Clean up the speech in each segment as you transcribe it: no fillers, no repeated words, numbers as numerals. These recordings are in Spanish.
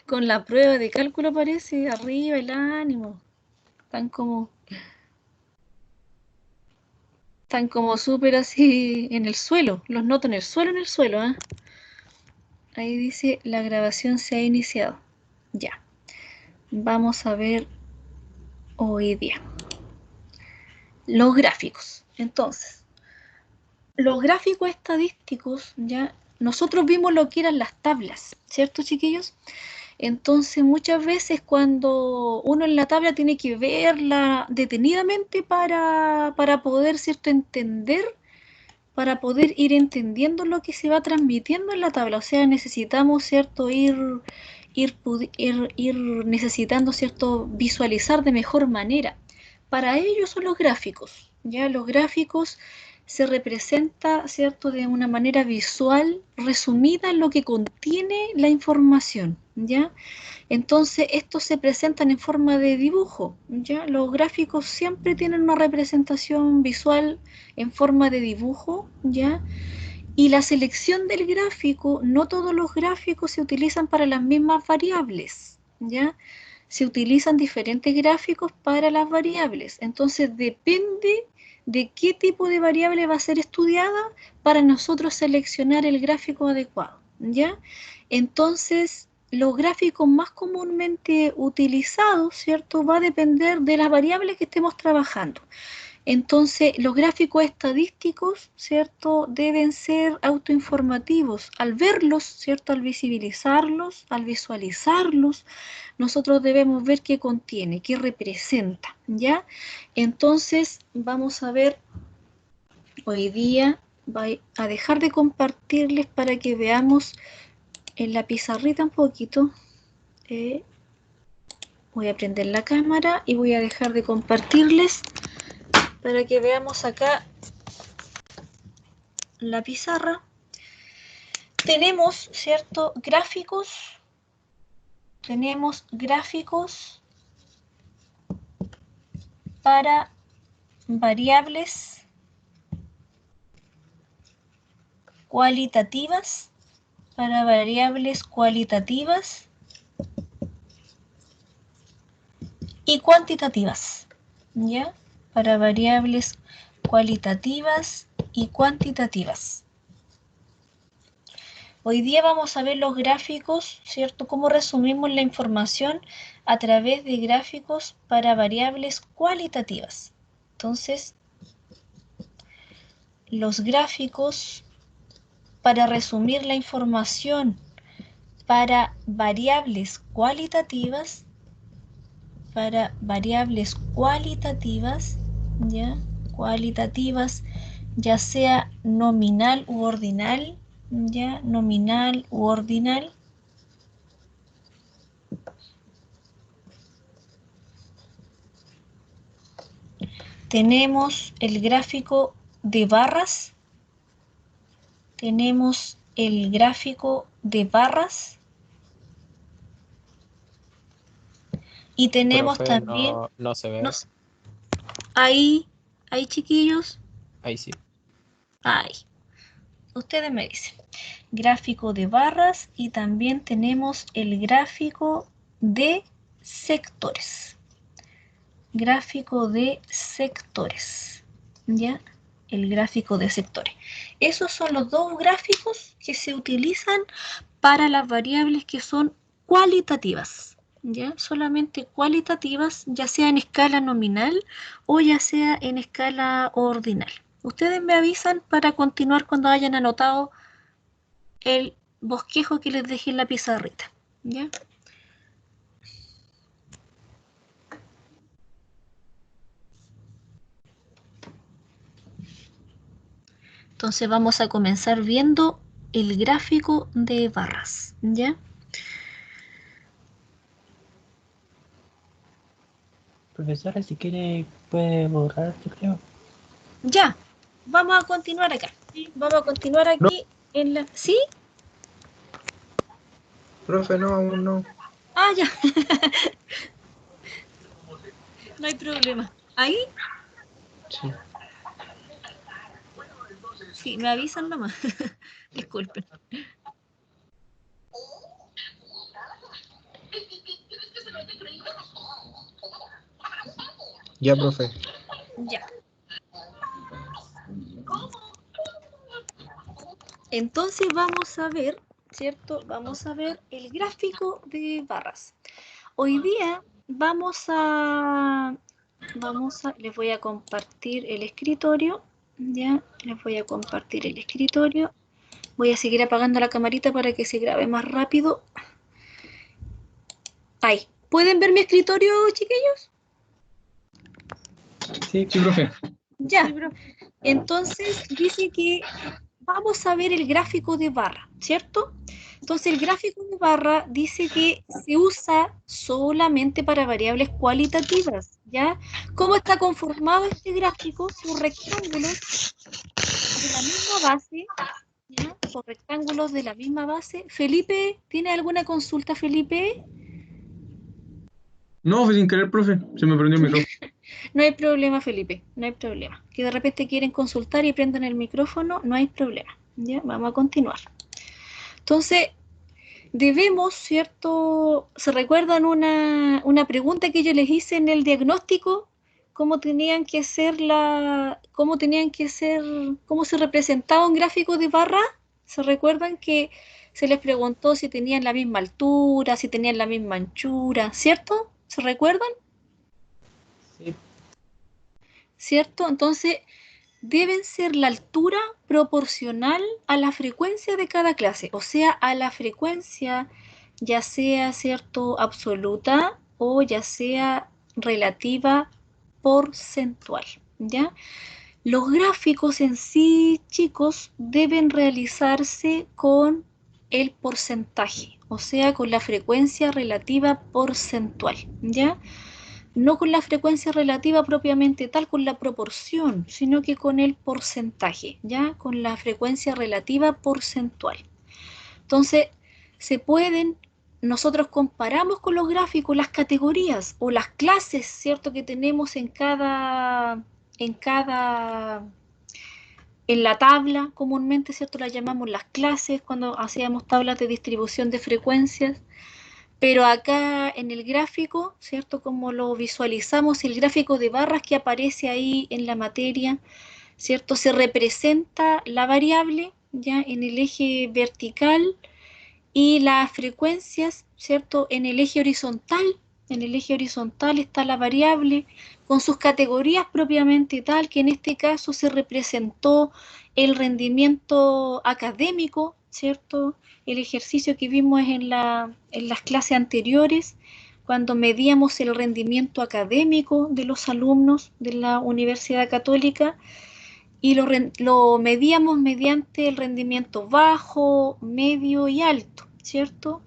Con la prueba de cálculo parece, arriba el ánimo. Están como súper así en el suelo. Los noto en el suelo, ¿ah? Ahí dice, la grabación se ha iniciado. Ya. Vamos a ver hoy día. Los gráficos. Entonces, los gráficos estadísticos, ya, nosotros vimos lo que eran las tablas, ¿cierto, chiquillos? Entonces, muchas veces cuando uno en la tabla tiene que verla detenidamente para poder, ¿cierto?, entender, para poder ir entendiendo lo que se va transmitiendo en la tabla. O sea, necesitamos, ¿cierto?, ir necesitando, ¿cierto?, visualizar de mejor manera. Para ello son los gráficos. Ya los gráficos se representa, ¿cierto?, de una manera visual, resumida en lo que contiene la información, ¿ya? Entonces, estos se presentan en forma de dibujo, ¿ya? Los gráficos siempre tienen una representación visual en forma de dibujo, ¿ya? Y la selección del gráfico, no todos los gráficos se utilizan para las mismas variables, ¿ya? Se utilizan diferentes gráficos para las variables. Entonces, depende de qué tipo de variable va a ser estudiada para nosotros seleccionar el gráfico adecuado, ¿ya? Entonces, los gráficos más comúnmente utilizados, ¿cierto?, va a depender de las variables que estemos trabajando. Entonces, los gráficos estadísticos, ¿cierto?, deben ser autoinformativos. Al verlos, ¿cierto?, al visibilizarlos, al visualizarlos, nosotros debemos ver qué contiene, qué representa, ¿ya? Entonces, vamos a ver, hoy día voy a dejar de compartirles para que veamos en la pizarrita un poquito. Voy a prender la cámara y voy a dejar de compartirles para que veamos acá la pizarra. Tenemos, ¿cierto?, gráficos. Tenemos gráficos para variables cualitativas, y cuantitativas, ¿ya? Para variables cualitativas y cuantitativas. Hoy día vamos a ver los gráficos, ¿cierto? Cómo resumimos la información a través de gráficos para variables cualitativas. Entonces, los gráficos para resumir la información para variables cualitativas, ¿ya? Ya sea nominal u ordinal, ¿ya? Nominal u ordinal. Tenemos el gráfico de barras. Y tenemos Profe, también, no se no ve. sé, ahí, chiquillos, Ahí sí. ahí, ustedes me dicen, gráfico de barras, y también tenemos el gráfico de sectores. ¿Ya? El gráfico de sectores. Esos son los dos gráficos que se utilizan para las variables que son cualitativas, ¿ya? Solamente cualitativas, ya sea en escala nominal o ya sea en escala ordinal. Ustedes me avisan para continuar cuando hayan anotado el bosquejo que les dejé en la pizarrita, ¿ya? Entonces vamos a comenzar viendo el gráfico de barras, ¿ya? Profesora, si quiere puede borrar, yo creo. Ya, vamos a continuar acá. Vamos a continuar No, aquí en la... ¿Sí? profe, no, aún no. Ah, ya. No hay problema. ¿Ahí? Sí. Sí, me avisan nomás. Disculpen. Ya, profe. Ya. Entonces vamos a ver, ¿cierto? Vamos a ver el gráfico de barras. Hoy día les voy a compartir el escritorio, ya, les voy a compartir el escritorio. Voy a seguir apagando la camarita para que se grabe más rápido. Ahí. ¿Pueden ver mi escritorio, chiquillos? Sí, Sí, profe. Ya. Entonces dice que vamos a ver el gráfico de barra, ¿cierto? Entonces el gráfico de barra dice que se usa solamente para variables cualitativas, ¿ya? ¿Cómo está conformado este gráfico? Son rectángulos de la misma base, ¿ya? Son rectángulos de la misma base. Felipe, ¿tiene alguna consulta, Felipe? No, fue sin querer, profe. Se me prendió el micrófono. No hay problema, Felipe, no hay problema. Que de repente quieren consultar y prendan el micrófono, no hay problema. ¿Ya? Vamos a continuar. Entonces, debemos, ¿cierto? ¿Se recuerdan una pregunta que yo les hice en el diagnóstico? ¿Cómo se representaba un gráfico de barra? ¿Se recuerdan que se les preguntó si tenían la misma altura, si tenían la misma anchura, ¿cierto? ¿Se recuerdan? sí. ¿Cierto? Entonces, deben ser la altura proporcional a la frecuencia de cada clase, o sea, a la frecuencia ya sea, ¿cierto?, absoluta o ya sea relativa porcentual, ¿ya? Los gráficos en sí, chicos, deben realizarse con el porcentaje, o sea, con la frecuencia relativa porcentual, ¿ya? No con la frecuencia relativa propiamente tal, con la proporción, sino que con el porcentaje, ¿ya? Con la frecuencia relativa porcentual. Entonces, nosotros comparamos con los gráficos las categorías o las clases, ¿cierto? Que tenemos en la tabla, comúnmente, ¿cierto? Las llamamos las clases cuando hacíamos tablas de distribución de frecuencias. Pero acá en el gráfico, ¿cierto? Como lo visualizamos, el gráfico de barras que aparece ahí en la materia, ¿cierto? Se representa la variable, ya en el eje vertical y las frecuencias, ¿cierto? En el eje horizontal. En el eje horizontal está la variable con sus categorías propiamente tal, que en este caso se representó el rendimiento académico, ¿cierto? El ejercicio que vimos en las clases anteriores, cuando medíamos el rendimiento académico de los alumnos de la Universidad Católica, y lo medíamos mediante el rendimiento bajo, medio y alto, ¿cierto?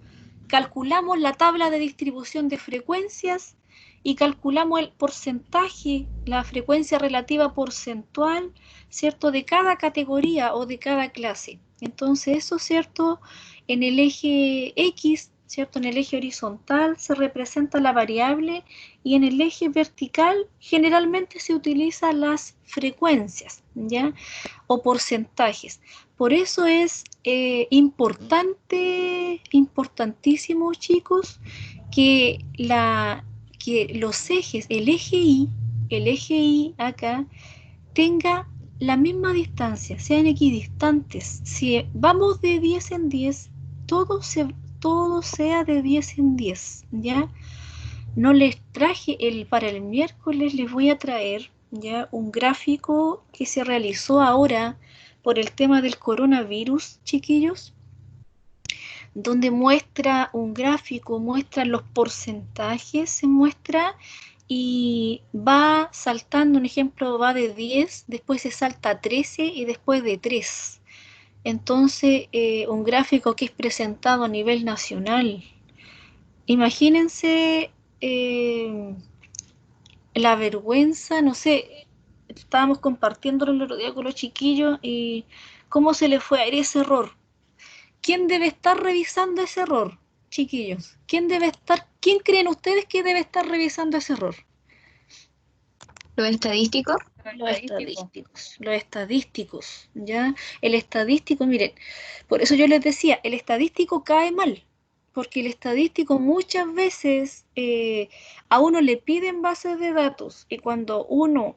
Calculamos la tabla de distribución de frecuencias y calculamos el porcentaje, la frecuencia relativa porcentual, ¿cierto? De cada categoría o de cada clase. Entonces eso, ¿cierto? En el eje X, ¿cierto? En el eje horizontal se representa la variable y en el eje vertical generalmente se utilizan las frecuencias, ¿ya? O porcentajes. Por eso es importantísimo, chicos, que los ejes, el eje Y acá, tenga la misma distancia, sean equidistantes. Si vamos de 10 en 10, todo sea de 10 en 10, ¿ya? No les traje para el miércoles, les voy a traer ya un gráfico que se realizó ahora por el tema del coronavirus, chiquillos, donde muestra un gráfico, muestra los porcentajes, se muestra y va saltando, un ejemplo, va de 10, después se salta a 13 y después de 3. Entonces, un gráfico que es presentado a nivel nacional. Imagínense la vergüenza, no sé, estábamos compartiéndolo el otro día con los chiquillos y cómo se le fue a ir ese error. ¿Quién debe estar revisando ese error, chiquillos? ¿Quién creen ustedes que debe estar revisando ese error? ¿Los estadísticos? Los estadísticos, ¿ya? El estadístico, miren, por eso yo les decía, el estadístico cae mal, Porque el estadístico muchas veces a uno le piden bases de datos y cuando uno,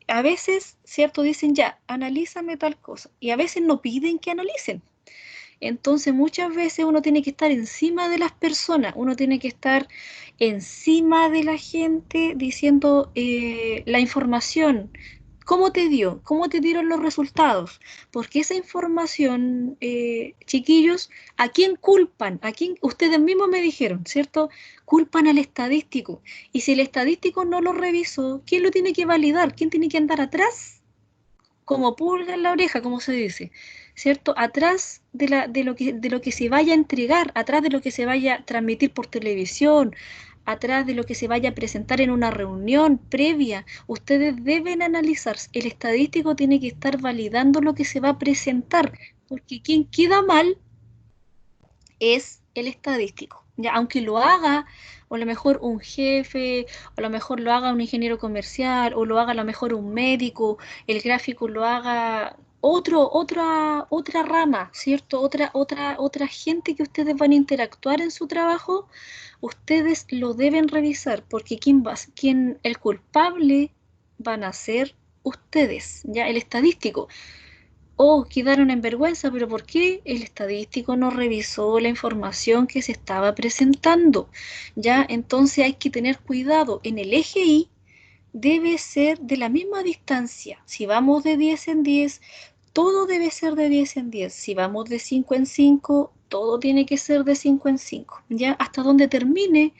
a veces, ¿cierto? Dicen ya, analízame tal cosa y a veces no piden que analicen. Entonces muchas veces uno tiene que estar encima de las personas, uno tiene que estar encima de la gente diciendo la información, cómo te dio, cómo te dieron los resultados, porque esa información, chiquillos, ¿a quién culpan? ¿A quién? Ustedes mismos me dijeron, ¿cierto? Culpan al estadístico. Y si el estadístico no lo revisó, ¿quién lo tiene que validar? ¿Quién tiene que andar atrás? Como pulga en la oreja, como se dice, ¿cierto? Atrás de lo que se vaya a entregar, atrás de lo que se vaya a transmitir por televisión, atrás de lo que se vaya a presentar en una reunión previa, ustedes deben analizar. El estadístico tiene que estar validando lo que se va a presentar, porque quien queda mal es el estadístico. Ya, aunque lo haga, o a lo mejor un jefe, o a lo mejor lo haga un ingeniero comercial, o lo haga a lo mejor un médico, el gráfico lo haga otra rama, ¿cierto? Otra gente que ustedes van a interactuar en su trabajo, ustedes lo deben revisar, porque el culpable van a ser ustedes, ya, el estadístico. Oh, quedaron en vergüenza, pero ¿por qué el estadístico no revisó la información que se estaba presentando? Ya, entonces hay que tener cuidado. En el eje Y debe ser de la misma distancia. Si vamos de 10 en 10, todo debe ser de 10 en 10. Si vamos de 5 en 5, todo tiene que ser de 5 en 5. Ya, hasta donde termine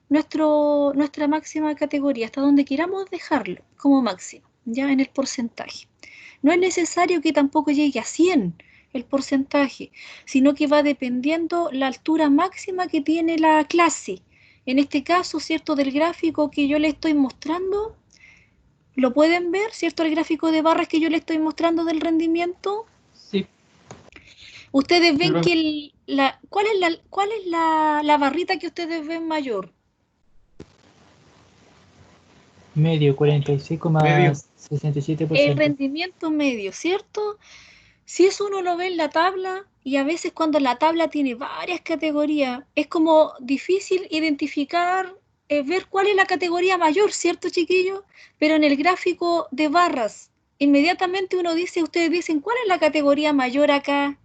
nuestra máxima categoría, hasta donde queramos dejarlo como máximo, ya en el porcentaje. No es necesario que tampoco llegue a 100 el porcentaje, sino que va dependiendo la altura máxima que tiene la clase. En este caso, ¿cierto? Del gráfico que yo le estoy mostrando, ¿lo pueden ver? ¿Cierto? El gráfico de barras que yo le estoy mostrando del rendimiento. Sí. Ustedes ven Pero- que ¿cuál es la barrita que ustedes ven mayor? Medio, Medio. 46,67%. El rendimiento medio, ¿cierto? Si eso uno lo ve en la tabla, y a veces cuando la tabla tiene varias categorías, es como difícil identificar, ver cuál es la categoría mayor, ¿cierto, chiquillos? Pero en el gráfico de barras, inmediatamente uno dice, ustedes dicen, ¿cuál es la categoría mayor acá?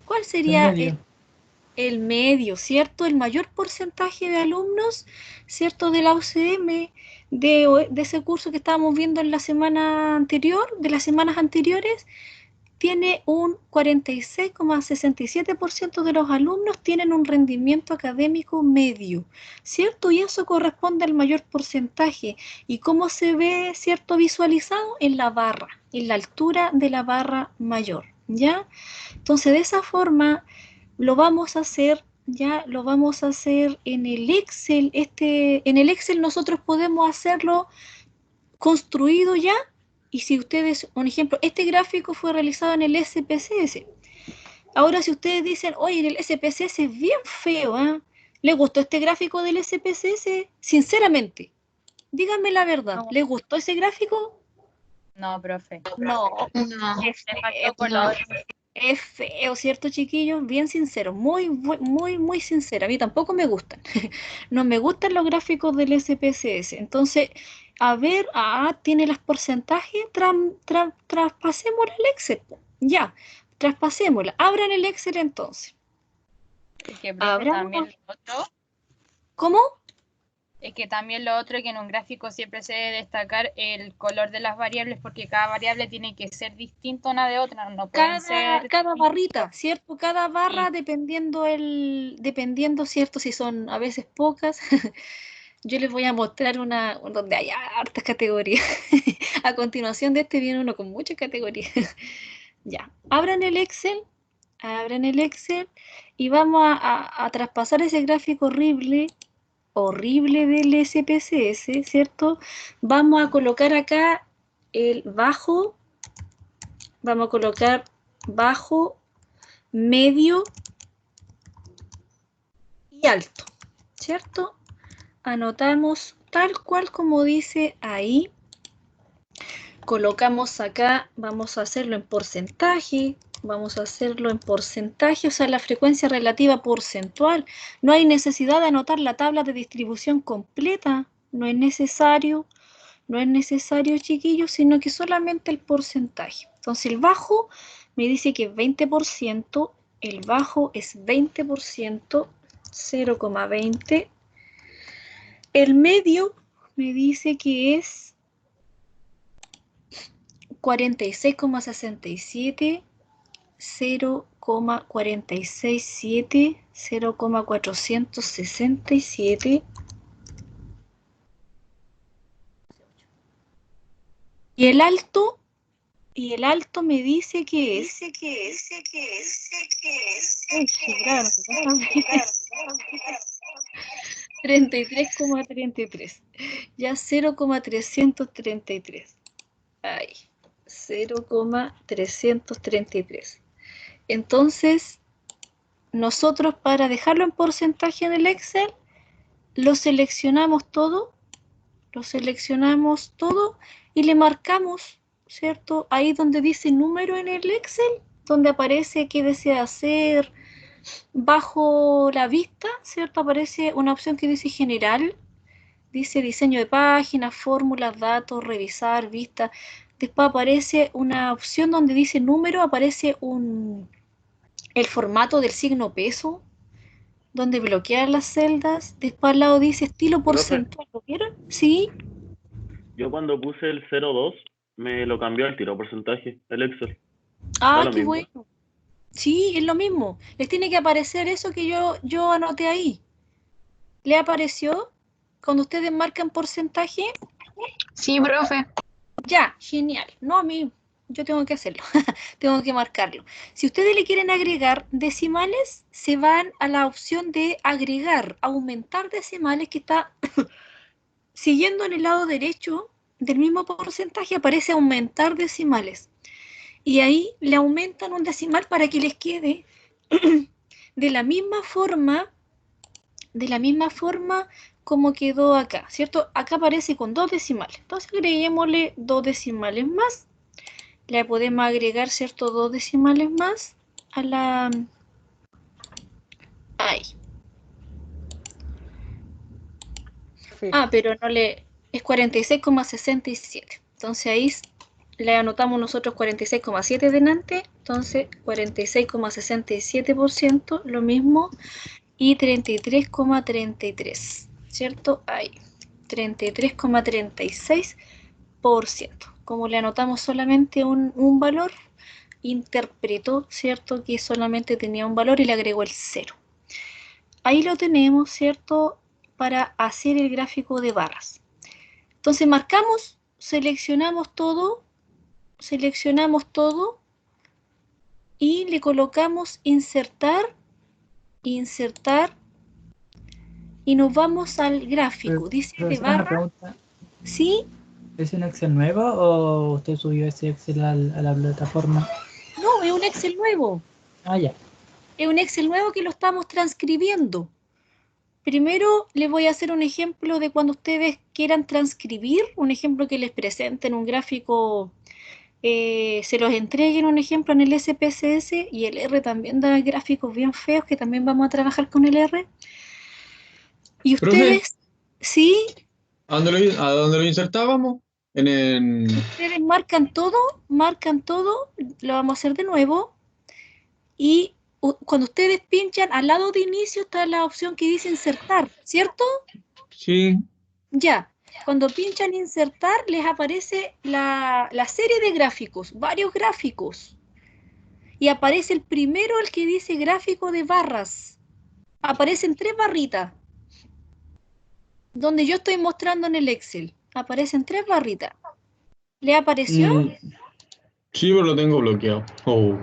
¿Cuál El sería medio. el medio, ¿cierto? El mayor porcentaje de alumnos, ¿cierto? De la UCM, de ese curso que estábamos viendo en la semana anterior, de las semanas anteriores, tiene un 46,67% de los alumnos tienen un rendimiento académico medio, ¿cierto? Y eso corresponde al mayor porcentaje. ¿Y cómo se ve, cierto, visualizado? En la barra, en la altura de la barra mayor, ¿ya? Entonces, de esa forma, lo vamos a hacer, ya lo vamos a hacer en el Excel. En el Excel nosotros podemos hacerlo construido ya. Y si ustedes, un ejemplo, este gráfico fue realizado en el SPSS. Ahora, si ustedes dicen, oye, el SPSS es bien feo, ¿eh? ¿Les gustó este gráfico del SPSS? Sinceramente, díganme la verdad, No. ¿les gustó ese gráfico? No, profe. No, No, es Le faltó feo, color. es feo, ¿cierto, chiquillos? Bien sincero, muy sincera. A mí tampoco me gustan. No me gustan los gráficos del SPSS. Entonces, a ver, tiene los porcentajes, traspasémosla al Excel. Ya, traspasémosla. Abran el Excel entonces. Es que, profe, Abramos. también lo otro, ¿Cómo? es que también lo otro es que en un gráfico siempre se debe destacar el color de las variables porque cada variable tiene que ser distinta una de otra, no pueden ser Cada distintos. barrita, ¿cierto? Cada barra Sí. dependiendo, ¿cierto? Si son a veces pocas. Yo les voy a mostrar una donde hay hartas categorías. A continuación de este viene uno con muchas categorías. Ya, abran el Excel y vamos a traspasar ese gráfico horrible del SPSS, ¿cierto? Vamos a colocar acá el bajo, vamos a colocar bajo, medio y alto, ¿cierto? Anotamos tal cual como dice ahí. Colocamos acá, vamos a hacerlo en porcentaje, Vamos a hacerlo en porcentaje, o sea, la frecuencia relativa porcentual. No hay necesidad de anotar la tabla de distribución completa. No es necesario, chiquillos, sino que solamente el porcentaje. Entonces, el bajo me dice que es 20%. El bajo es 20%, 0,20. El medio me dice que es 46,67, 0,467, 0,467. Y el alto me dice que es. Uy, claro, 33,33. Ya 0,333. Ay, 0,333. Entonces, nosotros para dejarlo en porcentaje en el Excel, lo seleccionamos todo y le marcamos, ¿cierto? Ahí donde dice número en el Excel, donde aparece qué desea hacer, bajo la vista, ¿cierto? Aparece una opción que dice general, dice diseño de páginas, fórmulas, datos, revisar, vista. Después aparece una opción donde dice número, aparece el formato del signo peso, donde bloquear las celdas. Después al lado dice estilo porcentual. ¿Lo vieron? Sí. Yo cuando puse el 0,2 me lo cambió al tiro porcentaje, el Excel. Ah, lo qué mismo. bueno. Sí, es lo mismo. Les tiene que aparecer eso que yo anoté ahí. ¿Le apareció cuando ustedes marcan porcentaje? Sí, profe. Ya, genial. No, a mí, yo tengo que hacerlo. Tengo que marcarlo. Si ustedes le quieren agregar decimales, se van a la opción de agregar, aumentar decimales que está siguiendo en el lado derecho del mismo porcentaje, aparece aumentar decimales. Y ahí le aumentan un decimal para que les quede de la misma forma como quedó acá, ¿cierto? Acá aparece con 2 decimales. Entonces agreguémosle 2 decimales más. Le podemos agregar, ¿cierto? 2 decimales más a la... Ahí. Ah, pero no le... Es 46,67. Entonces ahí le anotamos nosotros 46,7 delante. Entonces 46,67%, lo mismo. Y 33,33, ¿cierto? Ahí. 33,36%. Como le anotamos solamente un valor, interpretó, ¿cierto? Que solamente tenía un valor y le agregó el 0. Ahí lo tenemos, ¿cierto? Para hacer el gráfico de barras. Entonces marcamos, seleccionamos todo y le colocamos insertar y nos vamos al gráfico. Dice de Profesora, una barra. pregunta. ¿Sí? ¿Es un Excel nuevo o usted subió ese Excel a la plataforma? No, es un Excel nuevo. Ah, ya. Es un Excel nuevo que lo estamos transcribiendo. Primero les voy a hacer un ejemplo de cuando ustedes quieran transcribir, un ejemplo que les presenten, un gráfico, se los entreguen un ejemplo en el SPSS, y el R también da gráficos bien feos que también vamos a trabajar con el R. Y ustedes, ¿sí? ¿A dónde lo insertábamos? Ustedes marcan todo, lo vamos a hacer de nuevo, y cuando ustedes pinchan, al lado de inicio está la opción que dice insertar, ¿cierto? Sí. Ya, cuando pinchan insertar, les aparece la serie de gráficos, varios gráficos, y aparece el primero, el que dice gráfico de barras. Aparecen 3 barritas, donde yo estoy mostrando en el Excel. Aparecen 3 barritas. ¿Le apareció? Sí, pero lo tengo bloqueado. Oh.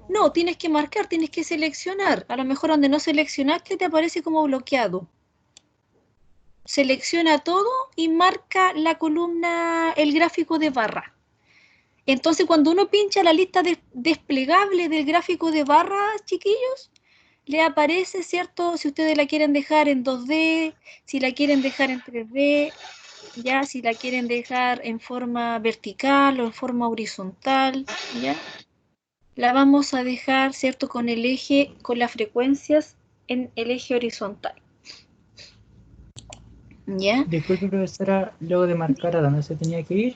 No, tienes que marcar, tienes que seleccionar. A lo mejor donde no seleccionaste te aparece como bloqueado. Selecciona todo y marca la columna, el gráfico de barra. Entonces, cuando uno pincha la lista desplegable del gráfico de barras, chiquillos, le aparece, ¿cierto? Si ustedes la quieren dejar en 2D, si la quieren dejar en 3D, ya, si la quieren dejar en forma vertical o en forma horizontal, ¿ya? la vamos a dejar, ¿cierto? Con el eje, con las frecuencias en el eje horizontal. ¿Ya? Disculpe, profesora, luego de marcar a dónde se tenía que ir,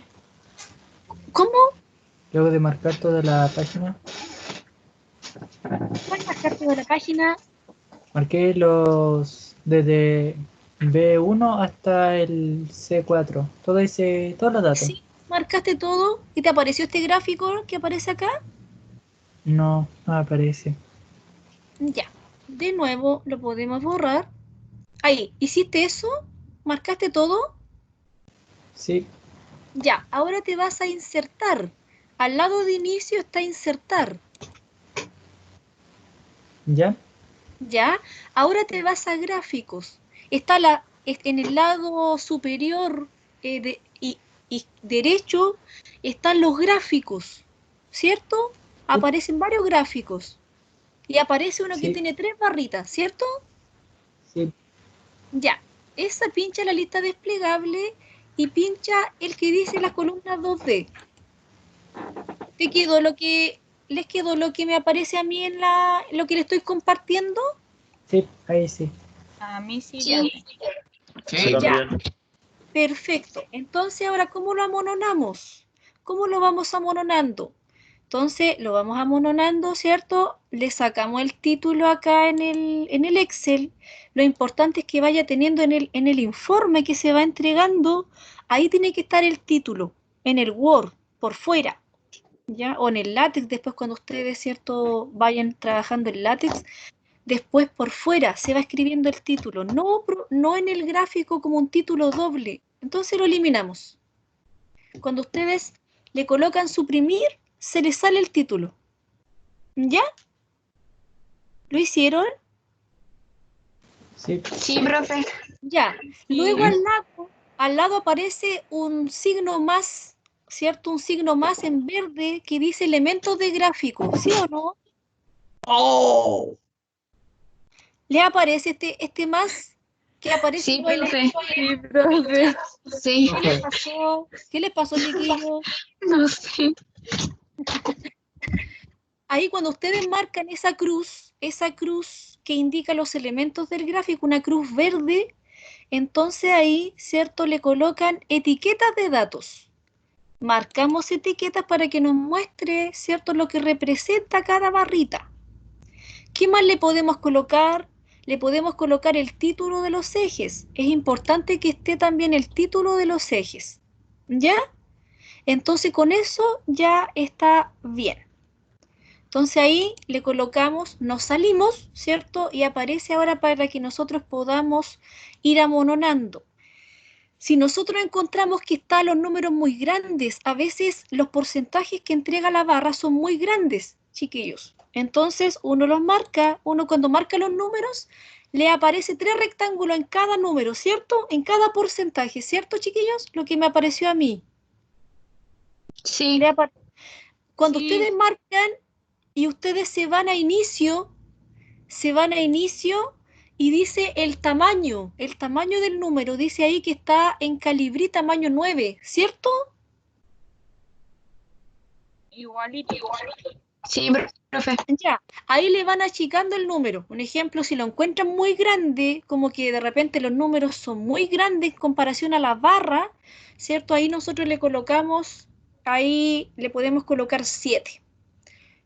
¿Cómo? luego de marcar toda la página, ¿Cuál marcar toda la página? marqué los desde B1 hasta el C4, todo ese, todos los datos. Sí, marcaste todo y te apareció este gráfico que aparece acá. No, no aparece. Ya, de nuevo lo podemos borrar. Ahí, ¿hiciste eso? ¿Marcaste todo? Sí, Ya, ahora te vas a insertar. Al lado de inicio está insertar. ¿ya? Ya, ahora te vas a gráficos. En el lado superior y derecho están los gráficos, ¿cierto? Aparecen varios gráficos. Y aparece uno que Sí, tiene 3 barritas, ¿cierto? sí, Ya, esa pincha la lista desplegable y pincha el que dice la columna 2D. ¿Te quedó les quedó lo que me aparece a mí en lo que le estoy compartiendo? sí, ahí sí. A mí sí, Sí. profe. Sí, Ya, también. perfecto. Entonces, ahora, ¿cómo lo amononamos? ¿Cómo lo vamos amononando? Entonces, lo vamos amononando, ¿cierto? Le sacamos el título acá en el Excel. Lo importante es que vaya teniendo en el informe que se va entregando, ahí tiene que estar el título, en el Word, por fuera, ¿ya? O en el LaTeX, después cuando ustedes, ¿cierto?, vayan trabajando en LaTeX, después por fuera se va escribiendo el título, no en el gráfico como un título doble. Entonces lo eliminamos. Cuando ustedes le colocan suprimir, se les sale el título. ¿Ya? ¿Lo hicieron? Sí, Sí, profe. Ya. Luego al lado aparece un signo más, ¿cierto? Un signo más en verde que dice elementos de gráfico, ¿sí o no? ¡Oh! ¿Le aparece este más que aparece Sí, en el profe. Sí, profe. Sí. ¿Qué les pasó? ¿Qué les pasó, chiquillos? No sé. Ahí cuando ustedes marcan esa cruz que indica los elementos del gráfico, una cruz verde, entonces ahí, ¿cierto? Le colocan etiquetas de datos. Marcamos etiquetas para que nos muestre, ¿cierto? Lo que representa cada barrita. ¿Qué más le podemos colocar? Le podemos colocar el título de los ejes. Es importante que esté también el título de los ejes. ¿Ya? Entonces con eso ya está bien. Entonces ahí le colocamos, nos salimos, ¿cierto? Y aparece ahora para que nosotros podamos ir amononando. Si nosotros encontramos que están los números muy grandes, a veces los porcentajes que entrega la barra son muy grandes, chiquillos. Entonces uno cuando marca los números, le aparece 3 rectángulos en cada número, ¿cierto? En cada porcentaje, ¿cierto, chiquillos? Lo que me apareció a mí. Sí. Cuando Sí. ustedes marcan y ustedes se van a inicio y dice el tamaño del número, dice ahí que está en Calibri tamaño 9, ¿cierto? Igualito. Sí, profe. Ya, ahí le van achicando el número. Un ejemplo, si lo encuentran muy grande, como que de repente los números son muy grandes en comparación a la barra, ¿cierto? Ahí nosotros le colocamos, ahí le podemos colocar 7.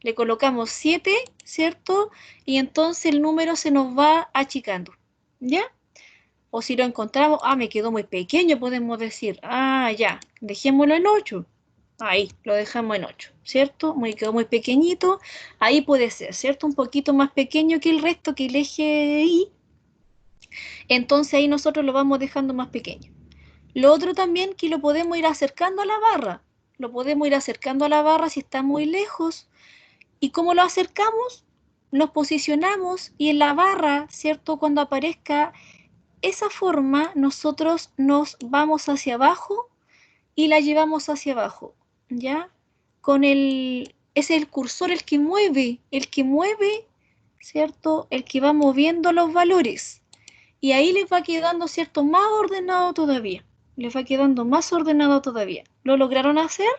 Le colocamos 7, ¿cierto? Y entonces el número se nos va achicando, ¿ya? O si lo encontramos, me quedó muy pequeño, podemos decir, ya, dejémoslo en 8. Ahí, lo dejamos en 8, ¿cierto? Quedó muy pequeñito. Ahí puede ser, ¿cierto? Un poquito más pequeño que el resto, que el eje Y. Entonces ahí nosotros lo vamos dejando más pequeño. Lo otro también que lo podemos ir acercando a la barra. Lo podemos ir acercando a la barra si está muy lejos. ¿Y cómo lo acercamos? Nos posicionamos y en la barra, ¿cierto? Cuando aparezca esa forma, nosotros nos vamos hacia abajo y la llevamos hacia abajo, ¿ya? Es el cursor el que mueve, ¿cierto? El que va moviendo los valores. Y ahí les va quedando, ¿cierto? Más ordenado todavía. Les va quedando más ordenado todavía. ¿Lo lograron hacer?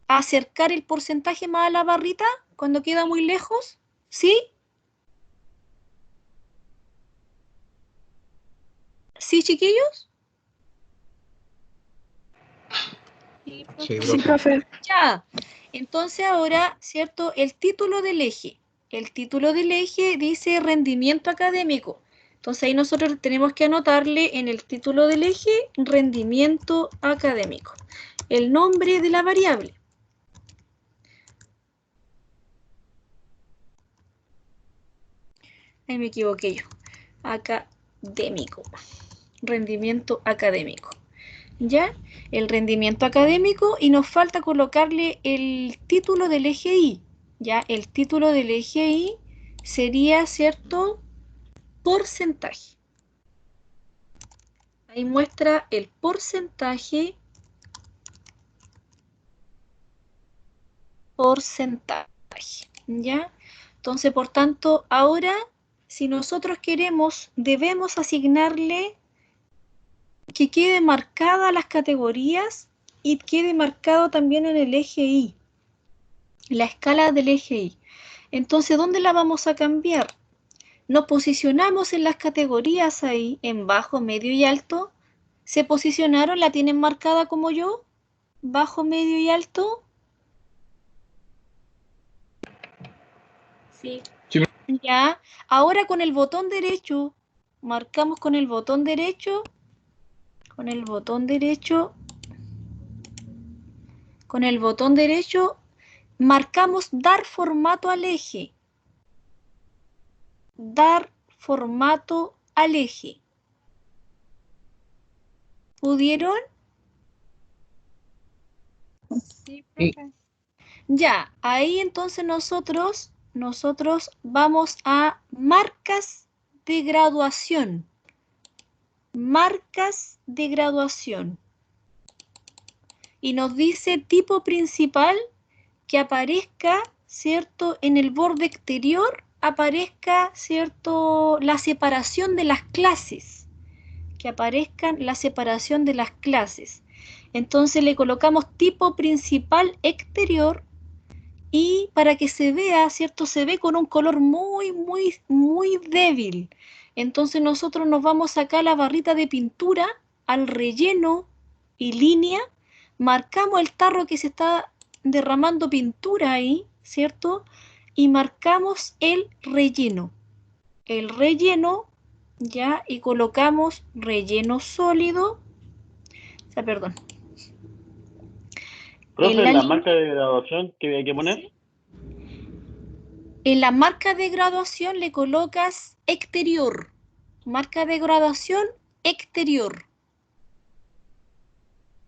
acercar el porcentaje más a la barrita cuando queda muy lejos? ¿Sí? ¿Sí, chiquillos? Sí, Sí, profe. Ya. Entonces ahora, ¿cierto? El título del eje. El título del eje dice rendimiento académico. Entonces ahí nosotros tenemos que anotarle en el título del eje rendimiento académico. El nombre de la variable. Ahí me equivoqué yo. Académico. Rendimiento académico. ¿Ya? El rendimiento académico y nos falta colocarle el título del eje Y. ¿Ya? El título del eje Y sería, ¿cierto? Porcentaje. Ahí muestra el porcentaje. ¿Ya? Entonces, por tanto, ahora, si nosotros queremos, debemos asignarle que quede marcada las categorías y quede marcado también en el eje Y, la escala del eje Y. Entonces, ¿dónde la vamos a cambiar? Nos posicionamos en las categorías ahí, en bajo, medio y alto. ¿Se posicionaron? ¿La tienen marcada como yo? Bajo, medio y alto. Sí. Ya. Ahora con el botón derecho, marcamos con el botón derecho, con el botón derecho, con el botón derecho, marcamos dar formato al eje. Dar formato al eje. ¿Pudieron? Sí, profe. Ya, ahí entonces nosotros vamos a marcas de graduación. Marcas de graduación. Y nos dice tipo principal que aparezca, ¿cierto? En el borde exterior aparezca, ¿cierto? La separación de las clases. Que aparezcan la separación de las clases. Entonces le colocamos tipo principal exterior y para que se vea, ¿cierto? Se ve con un color muy, muy, muy débil. Entonces nosotros nos vamos acá a la barrita de pintura, al relleno y línea, marcamos el tarro que se está derramando pintura ahí, ¿cierto? Y marcamos el relleno. El relleno, ya, y colocamos relleno sólido, o sea, perdón. Profe, la la línea- marca de graduación que hay que poner. ¿Sí? En la marca de graduación le colocas exterior. Marca de graduación exterior.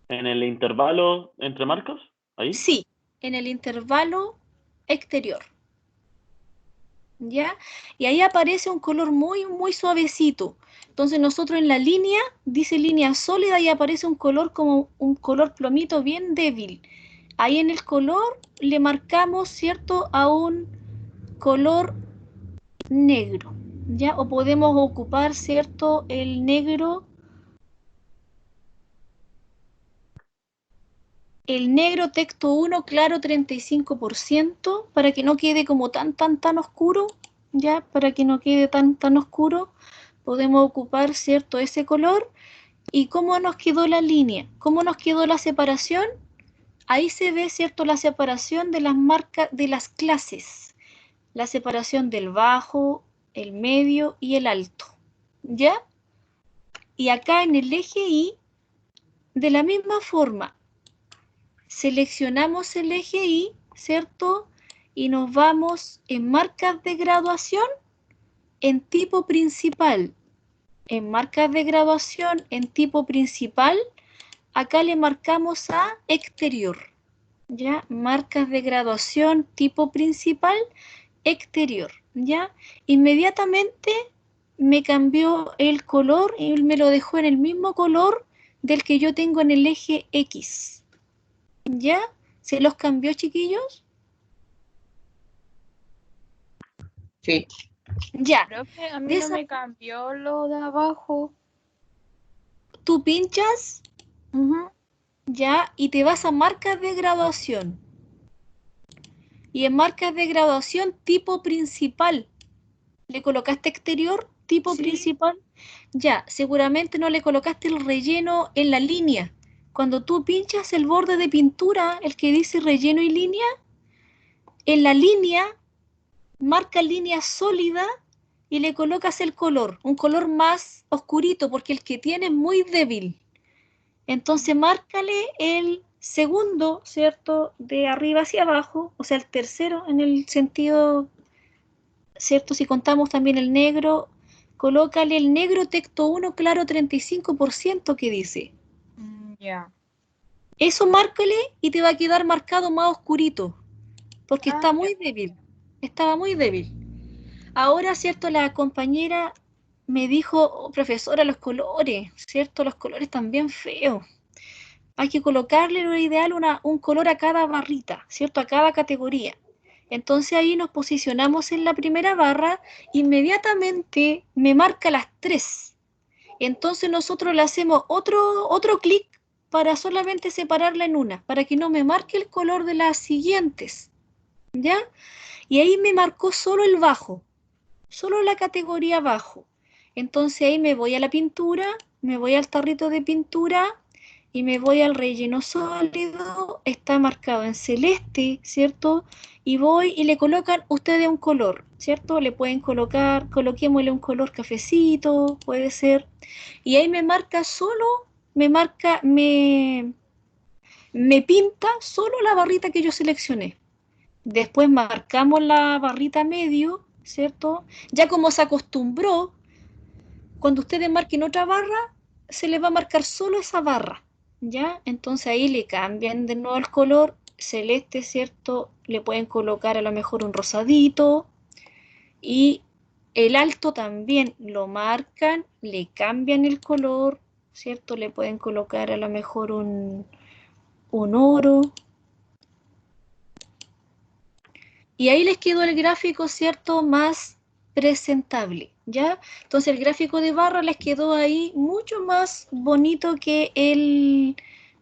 En el intervalo entre marcas, ahí. Sí, en el intervalo exterior. ¿Ya? Y ahí aparece un color muy, muy suavecito. Entonces nosotros en la línea, dice línea sólida y aparece un color como un color plomito bien débil. Ahí en el color le marcamos, ¿cierto?, a un color negro, ¿ya? O podemos ocupar, ¿cierto?, el negro texto 1 claro 35% para que no quede como tan oscuro, ¿ya? Para que no quede tan oscuro, podemos ocupar, ¿cierto?, ese color. ¿Y cómo nos quedó la línea? ¿Cómo nos quedó la separación? Ahí se ve, ¿cierto?, la separación de las marcas de las clases. La separación del bajo, el medio y el alto, ¿ya? Y acá en el eje Y, de la misma forma, seleccionamos el eje Y, ¿cierto? Y nos vamos en marcas de graduación, en tipo principal. En marcas de graduación, en tipo principal, acá le marcamos a exterior, ¿ya? Marcas de graduación, tipo principal, exterior, ¿ya? Inmediatamente me cambió el color y me lo dejó en el mismo color del que yo tengo en el eje X. ¿Ya? ¿Se los cambió, chiquillos? Sí. Ya. Profe, a mí no me cambió lo de abajo. Tú pinchas, Ujú. ya, y te vas a marcas de graduación. Y en marcas de graduación, tipo principal. ¿Le colocaste exterior, tipo principal? Ya, seguramente no le colocaste el relleno en la línea. Cuando tú pinchas el borde de pintura, el que dice relleno y línea, en la línea, marca línea sólida y le colocas el color, un color más oscurito, porque el que tiene es muy débil. Entonces, márcale el segundo, ¿cierto? De arriba hacia abajo, o sea, el tercero en el sentido, ¿cierto? Si contamos también el negro, colócale el negro texto 1 claro 35% que dice. Ya. Eso márcale y te va a quedar marcado más oscurito, porque está ya. muy débil. Estaba muy débil. Ahora, ¿cierto? La compañera me dijo, "Oh, profesora, los colores, ¿cierto? Los colores están bien feos. Hay que colocarle lo ideal un color a cada barrita, ¿cierto? A cada categoría. Entonces ahí nos posicionamos en la primera barra, inmediatamente me marca las 3. Entonces nosotros le hacemos otro clic para solamente separarla en una, para que no me marque el color de las siguientes, ¿ya? Y ahí me marcó solo el bajo, solo la categoría bajo. Entonces ahí me voy a la pintura, me voy al tarrito de pintura y me voy al relleno sólido, está marcado en celeste, ¿cierto? Y voy y le colocan ustedes un color, ¿cierto? Le pueden colocar, coloquémosle un color cafecito, puede ser. Y ahí me marca solo, me pinta solo la barrita que yo seleccioné. Después marcamos la barrita medio, ¿cierto? Ya como se acostumbró, cuando ustedes marquen otra barra, se les va a marcar solo esa barra, ¿ya? Entonces ahí le cambian de nuevo el color, celeste, ¿cierto? Le pueden colocar a lo mejor un rosadito y el alto también lo marcan, le cambian el color, ¿cierto? Le pueden colocar a lo mejor un oro. Y ahí les quedó el gráfico, ¿cierto? Más presentable, ¿ya? Entonces el gráfico de barra les quedó ahí mucho más bonito que el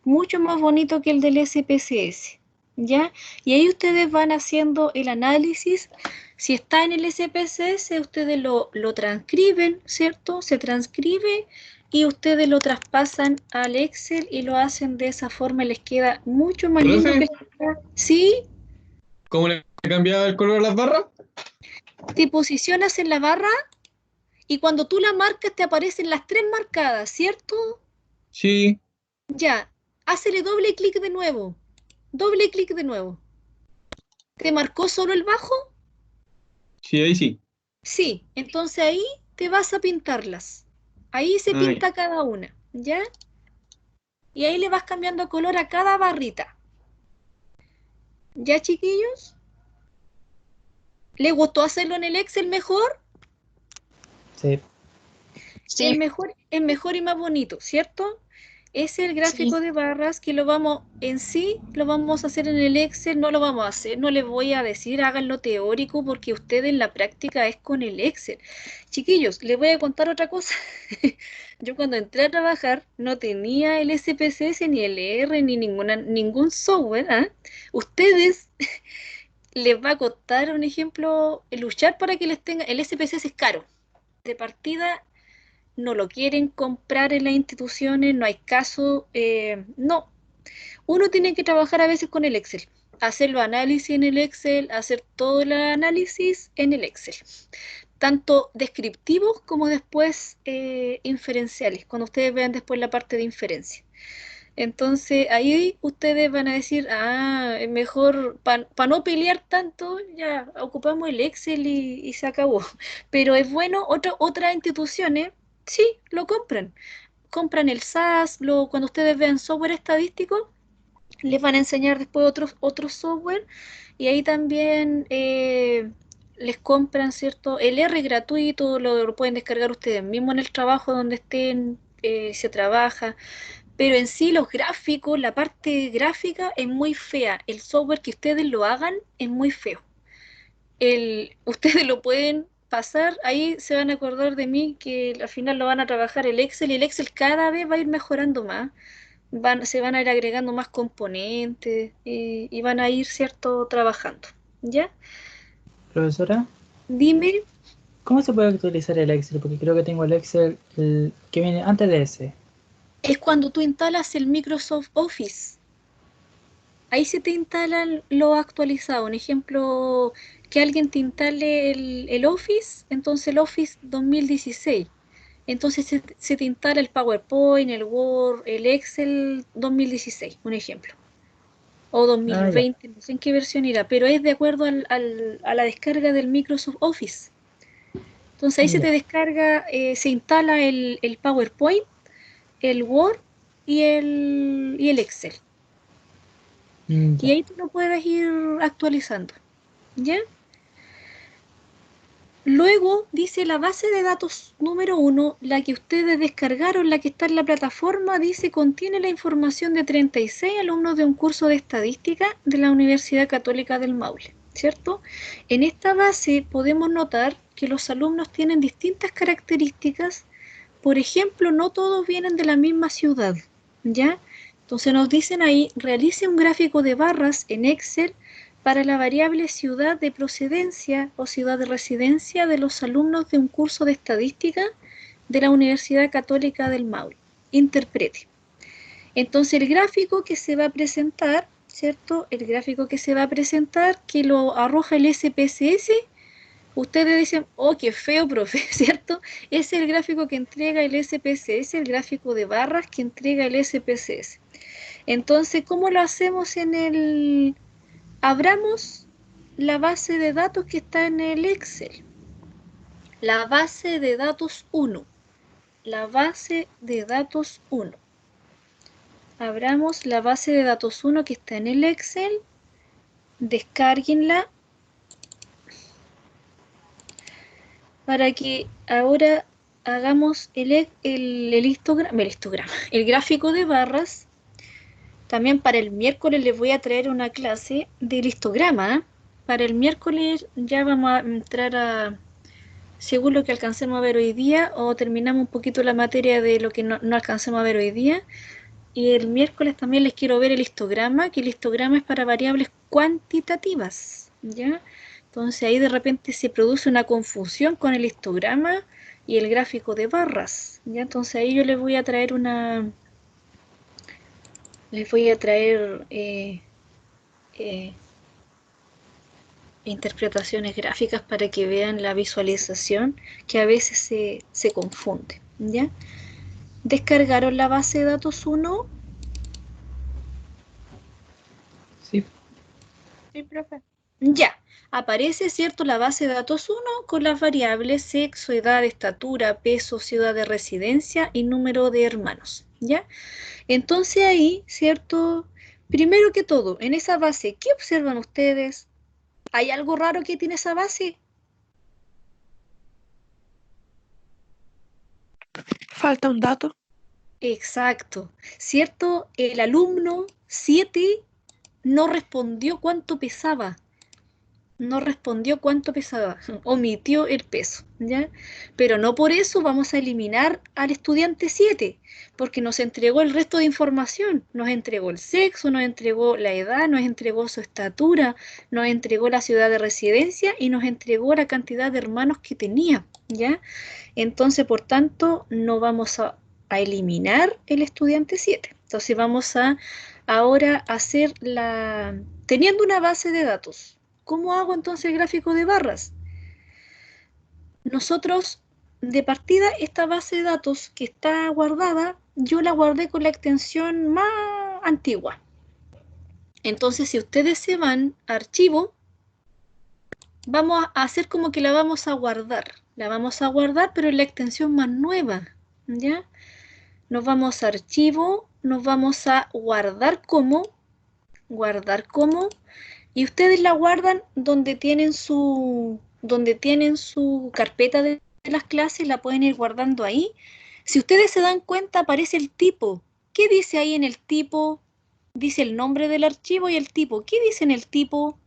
del SPSS, ¿ya? Y ahí ustedes van haciendo el análisis. Si está en el SPSS, ustedes lo transcriben, ¿cierto? Se transcribe y ustedes lo traspasan al Excel y lo hacen de esa forma y les queda mucho más lindo que... ¿Sí? ¿Cómo le cambiaba el color a las barras? Te posicionas en la barra y cuando tú la marcas te aparecen las 3 marcadas, ¿cierto? Sí, Ya, hácele doble clic de nuevo. Doble clic de nuevo. ¿Te marcó solo el bajo? sí, ahí sí. Sí, entonces ahí te vas a pintarlas. Ahí se Ah, pinta cada una, ¿ya? Y ahí le vas cambiando color a cada barrita. ¿Ya, chiquillos? ¿Les gustó hacerlo en el Excel mejor? Sí. Sí, Es mejor y más bonito, ¿cierto? Es el gráfico sí. de barras que lo vamos a hacer en el Excel, no lo vamos a hacer, no les voy a decir háganlo teórico porque ustedes en la práctica es con el Excel. Chiquillos, les voy a contar otra cosa. Yo cuando entré a trabajar no tenía el SPSS ni el R ni ningún software, ¿ah? Ustedes les va a costar, un ejemplo, luchar para que les tenga, el SPSS es caro. De partida no lo quieren comprar en las instituciones, no hay caso, no. Uno tiene que trabajar a veces con el Excel, hacer los análisis en el Excel, hacer todo el análisis en el Excel, tanto descriptivos como después inferenciales, cuando ustedes vean después la parte de inferencia. Entonces ahí ustedes van a decir, es mejor, para no pelear tanto, ya ocupamos el Excel y se acabó. Pero es bueno, otras instituciones, sí, lo compran. Compran el SAS, cuando ustedes vean software estadístico, les van a enseñar después otros software y ahí también les compran, ¿cierto? El R gratuito, lo pueden descargar ustedes mismos en el trabajo donde estén, se trabaja. Pero en sí los gráficos, la parte gráfica es muy fea. El software que ustedes lo hagan es muy feo. Ustedes lo pueden pasar, ahí se van a acordar de mí que al final lo van a trabajar el Excel y el Excel cada vez va a ir mejorando más. Se van a ir agregando más componentes y van a ir, ¿cierto?, trabajando. ¿Ya? Profesora, Dime. ¿cómo se puede actualizar el Excel? Porque creo que tengo el Excel que viene antes de ese. Es cuando tú instalas el Microsoft Office. Ahí se te instala lo actualizado. Un ejemplo, que alguien te instale el Office, entonces el Office 2016. Entonces se te instala el PowerPoint, el Word, el Excel 2016, un ejemplo. O Ah, ya. 2020, no sé en qué versión irá, pero es de acuerdo a la descarga del Microsoft Office. Entonces ahí se Ya. te descarga, se instala el PowerPoint, el Word y el Excel. Y Ya. ahí tú lo puedes ir actualizando. ¿Ya? Luego dice la base de datos número 1, la que ustedes descargaron, la que está en la plataforma, dice contiene la información de 36 alumnos de un curso de estadística de la Universidad Católica del Maule, ¿cierto? En esta base podemos notar que los alumnos tienen distintas características. Por ejemplo, no todos vienen de la misma ciudad, ¿ya? Entonces nos dicen ahí, realice un gráfico de barras en Excel para la variable ciudad de procedencia o ciudad de residencia de los alumnos de un curso de estadística de la Universidad Católica del Maule. Interprete. Entonces el gráfico que se va a presentar, ¿cierto? El gráfico que se va a presentar, que lo arroja el SPSS, ustedes dicen, oh, qué feo, profe, ¿cierto? Es el gráfico que entrega el SPSS, el gráfico de barras que entrega el SPSS. Entonces, ¿cómo lo hacemos en el... Abramos la base de datos que está en el Excel. La base de datos 1. La base de datos 1. Abramos la base de datos 1 que está en el Excel. Descárguenla para que ahora hagamos el gráfico de barras. También para el miércoles les voy a traer una clase de histograma. Para el miércoles ya vamos a entrar a, según lo que alcancemos a ver hoy día, o terminamos un poquito la materia de lo que no alcancemos a ver hoy día. Y el miércoles también les quiero ver el histograma, que el histograma es para variables cuantitativas, ¿ya? Entonces ahí de repente se produce una confusión con el histograma y el gráfico de barras, ¿ya? Entonces ahí yo les voy a traer interpretaciones gráficas para que vean la visualización, que a veces se confunde, ¿ya? ¿Descargaron la base de datos 1? Sí. Sí, profe. Ya, aparece, ¿cierto?, la base de datos 1 con las variables sexo, edad, estatura, peso, ciudad de residencia y número de hermanos, ¿ya? Entonces ahí, ¿cierto? Primero que todo, en esa base, ¿qué observan ustedes? ¿Hay algo raro que tiene esa base? Falta un dato. Exacto, ¿cierto? El alumno 7 no respondió cuánto pesaba. No respondió cuánto pesaba, omitió el peso, ¿ya? Pero no por eso vamos a eliminar al estudiante 7, porque nos entregó el resto de información, nos entregó el sexo, nos entregó la edad, nos entregó su estatura, nos entregó la ciudad de residencia y nos entregó la cantidad de hermanos que tenía, ¿ya? Entonces, por tanto, no vamos a eliminar el estudiante 7. Entonces vamos a ahora hacer teniendo una base de datos. ¿Cómo hago entonces el gráfico de barras? Nosotros, de partida, esta base de datos que está guardada, yo la guardé con la extensión más antigua. Entonces, si ustedes se van a archivo, vamos a hacer como que la vamos a guardar. La vamos a guardar, pero en la extensión más nueva, ¿ya? Nos vamos a archivo, nos vamos a guardar como, y ustedes la guardan donde tienen su carpeta de las clases, la pueden ir guardando ahí. Si ustedes se dan cuenta, aparece el tipo. ¿Qué dice ahí en el tipo? Dice el nombre del archivo y el tipo. ¿Qué dice en el tipo?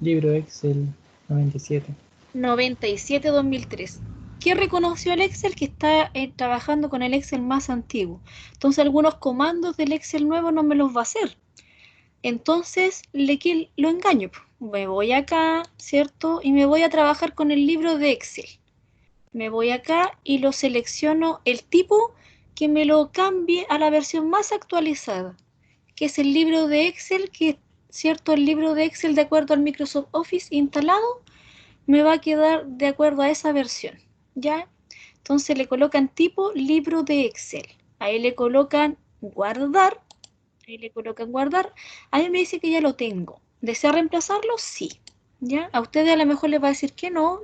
Libro Excel 97. 97-2003. ¿Qué reconoció el Excel? Que está trabajando con el Excel más antiguo. Entonces algunos comandos del Excel nuevo no me los va a hacer. Entonces lo engaño. Me voy acá, ¿cierto? Y me voy a trabajar con el libro de Excel. Me voy acá y lo selecciono el tipo que me lo cambie a la versión más actualizada, que es el libro de Excel, que, ¿cierto? El libro de Excel de acuerdo al Microsoft Office instalado me va a quedar de acuerdo a esa versión, ¿ya? Entonces le colocan tipo libro de Excel. Ahí le colocan guardar. Ahí le colocan guardar. A mí me dice que ya lo tengo. ¿Desea reemplazarlo? Sí. ¿Ya? A ustedes a lo mejor les va a decir que no,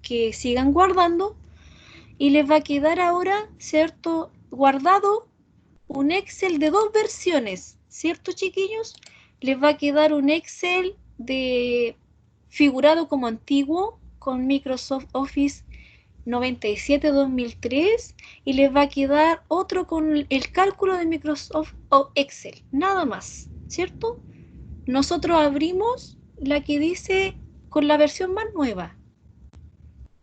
que sigan guardando y les va a quedar ahora, ¿cierto? Guardado un Excel de 2 versiones, ¿cierto, chiquillos? Les va a quedar un Excel de figurado como antiguo con Microsoft Office 97-2003 y les va a quedar otro con el cálculo de Microsoft o Excel, nada más, ¿cierto? Nosotros abrimos la que dice con la versión más nueva,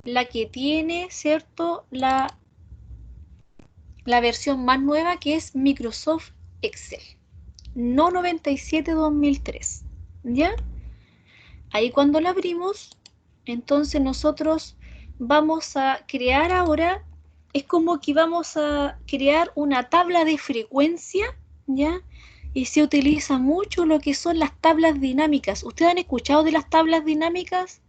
la que tiene, ¿cierto? La versión más nueva que es Microsoft Excel, no 97-2003, ¿ya? Ahí cuando la abrimos, entonces nosotros vamos a crear ahora, es como que vamos a crear una tabla de frecuencia, ¿ya? Y se utiliza mucho lo que son las tablas dinámicas. ¿Ustedes han escuchado de las tablas dinámicas?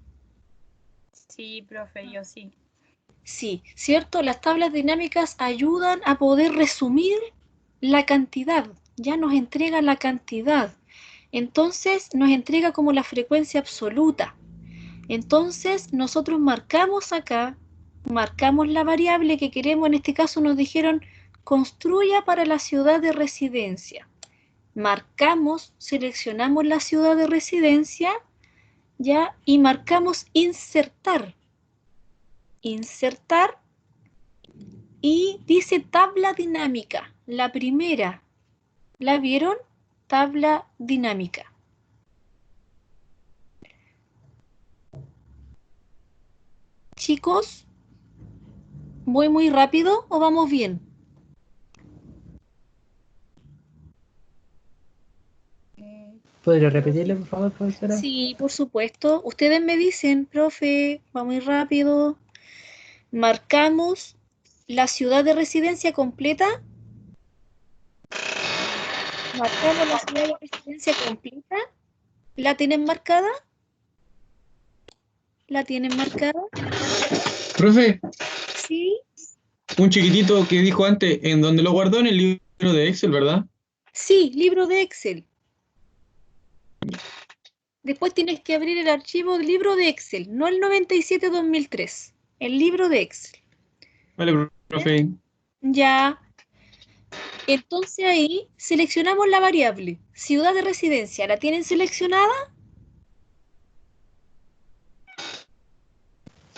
Sí, profe, yo sí. Sí, ¿cierto? Las tablas dinámicas ayudan a poder resumir la cantidad, ya nos entrega la cantidad. Entonces nos entrega como la frecuencia absoluta. Entonces nosotros marcamos acá, marcamos la variable que queremos, en este caso nos dijeron construya para la ciudad de residencia. Marcamos, seleccionamos la ciudad de residencia, ya, y marcamos insertar. Insertar y dice tabla dinámica, la primera. ¿La vieron? Tabla dinámica. Chicos, ¿voy muy rápido o vamos bien? ¿Podría repetirle, por favor, profesora? Sí, por supuesto. Ustedes me dicen, profe, va muy rápido. Marcamos la ciudad de residencia completa. Marcamos la ciudad de residencia completa. ¿La tienen marcada? ¿La tienen marcada? Profe, Sí. un chiquitito que dijo antes, en donde lo guardó en el libro de Excel, ¿verdad? Sí, libro de Excel. Después tienes que abrir el archivo del libro de Excel, no el 97-2003, el libro de Excel. Vale, profe. Ya. Entonces ahí seleccionamos la variable ciudad de residencia. ¿La tienen seleccionada?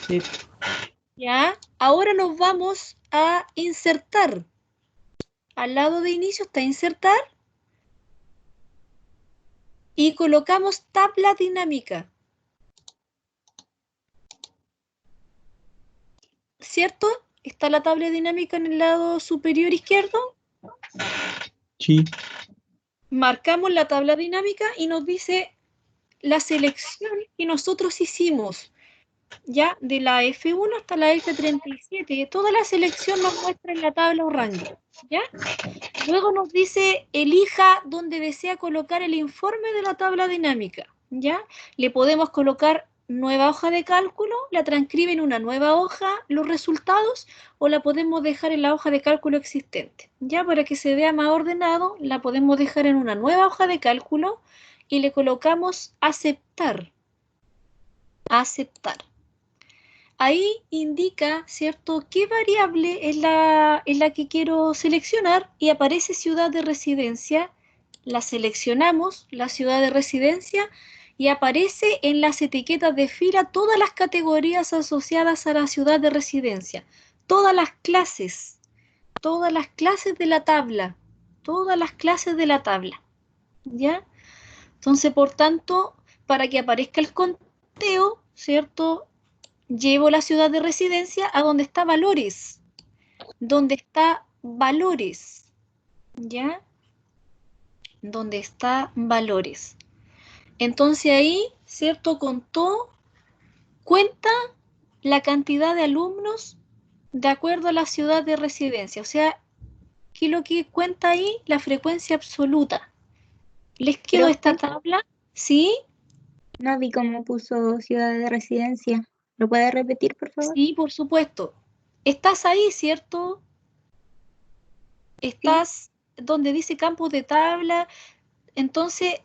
Sí. Ya. Ahora nos vamos a insertar. Al lado de inicio está insertar. Y colocamos tabla dinámica. ¿Cierto? Está la tabla dinámica en el lado superior izquierdo. Sí. Marcamos la tabla dinámica y nos dice la selección que nosotros hicimos, ya de la F1 hasta la F37, toda la selección nos muestra en la tabla o rango, ¿ya? Luego nos dice elija donde desea colocar el informe de la tabla dinámica, ¿ya? Le podemos colocar nueva hoja de cálculo, la transcribe en una nueva hoja los resultados o la podemos dejar en la hoja de cálculo existente, ¿ya? Para que se vea más ordenado, la podemos dejar en una nueva hoja de cálculo y le colocamos aceptar. Aceptar. Ahí indica, ¿cierto?, qué variable es la que quiero seleccionar y aparece ciudad de residencia. La seleccionamos, la ciudad de residencia, y aparece en las etiquetas de fila todas las categorías asociadas a la ciudad de residencia, todas las clases de la tabla, todas las clases de la tabla, ¿ya? Entonces, por tanto, para que aparezca el conteo, ¿cierto?, llevo la ciudad de residencia a donde está valores. ¿Dónde está valores? ¿Ya? donde está valores. Entonces ahí, ¿cierto? Cuenta la cantidad de alumnos de acuerdo a la ciudad de residencia. O sea, ¿qué es lo que cuenta ahí? La frecuencia absoluta. ¿Les quedó esta tabla? ¿Sí? No vi cómo puso ciudad de residencia. ¿Lo puede repetir, por favor? Sí, por supuesto. Estás ahí, ¿cierto? Estás donde dice campos de tabla. Entonces,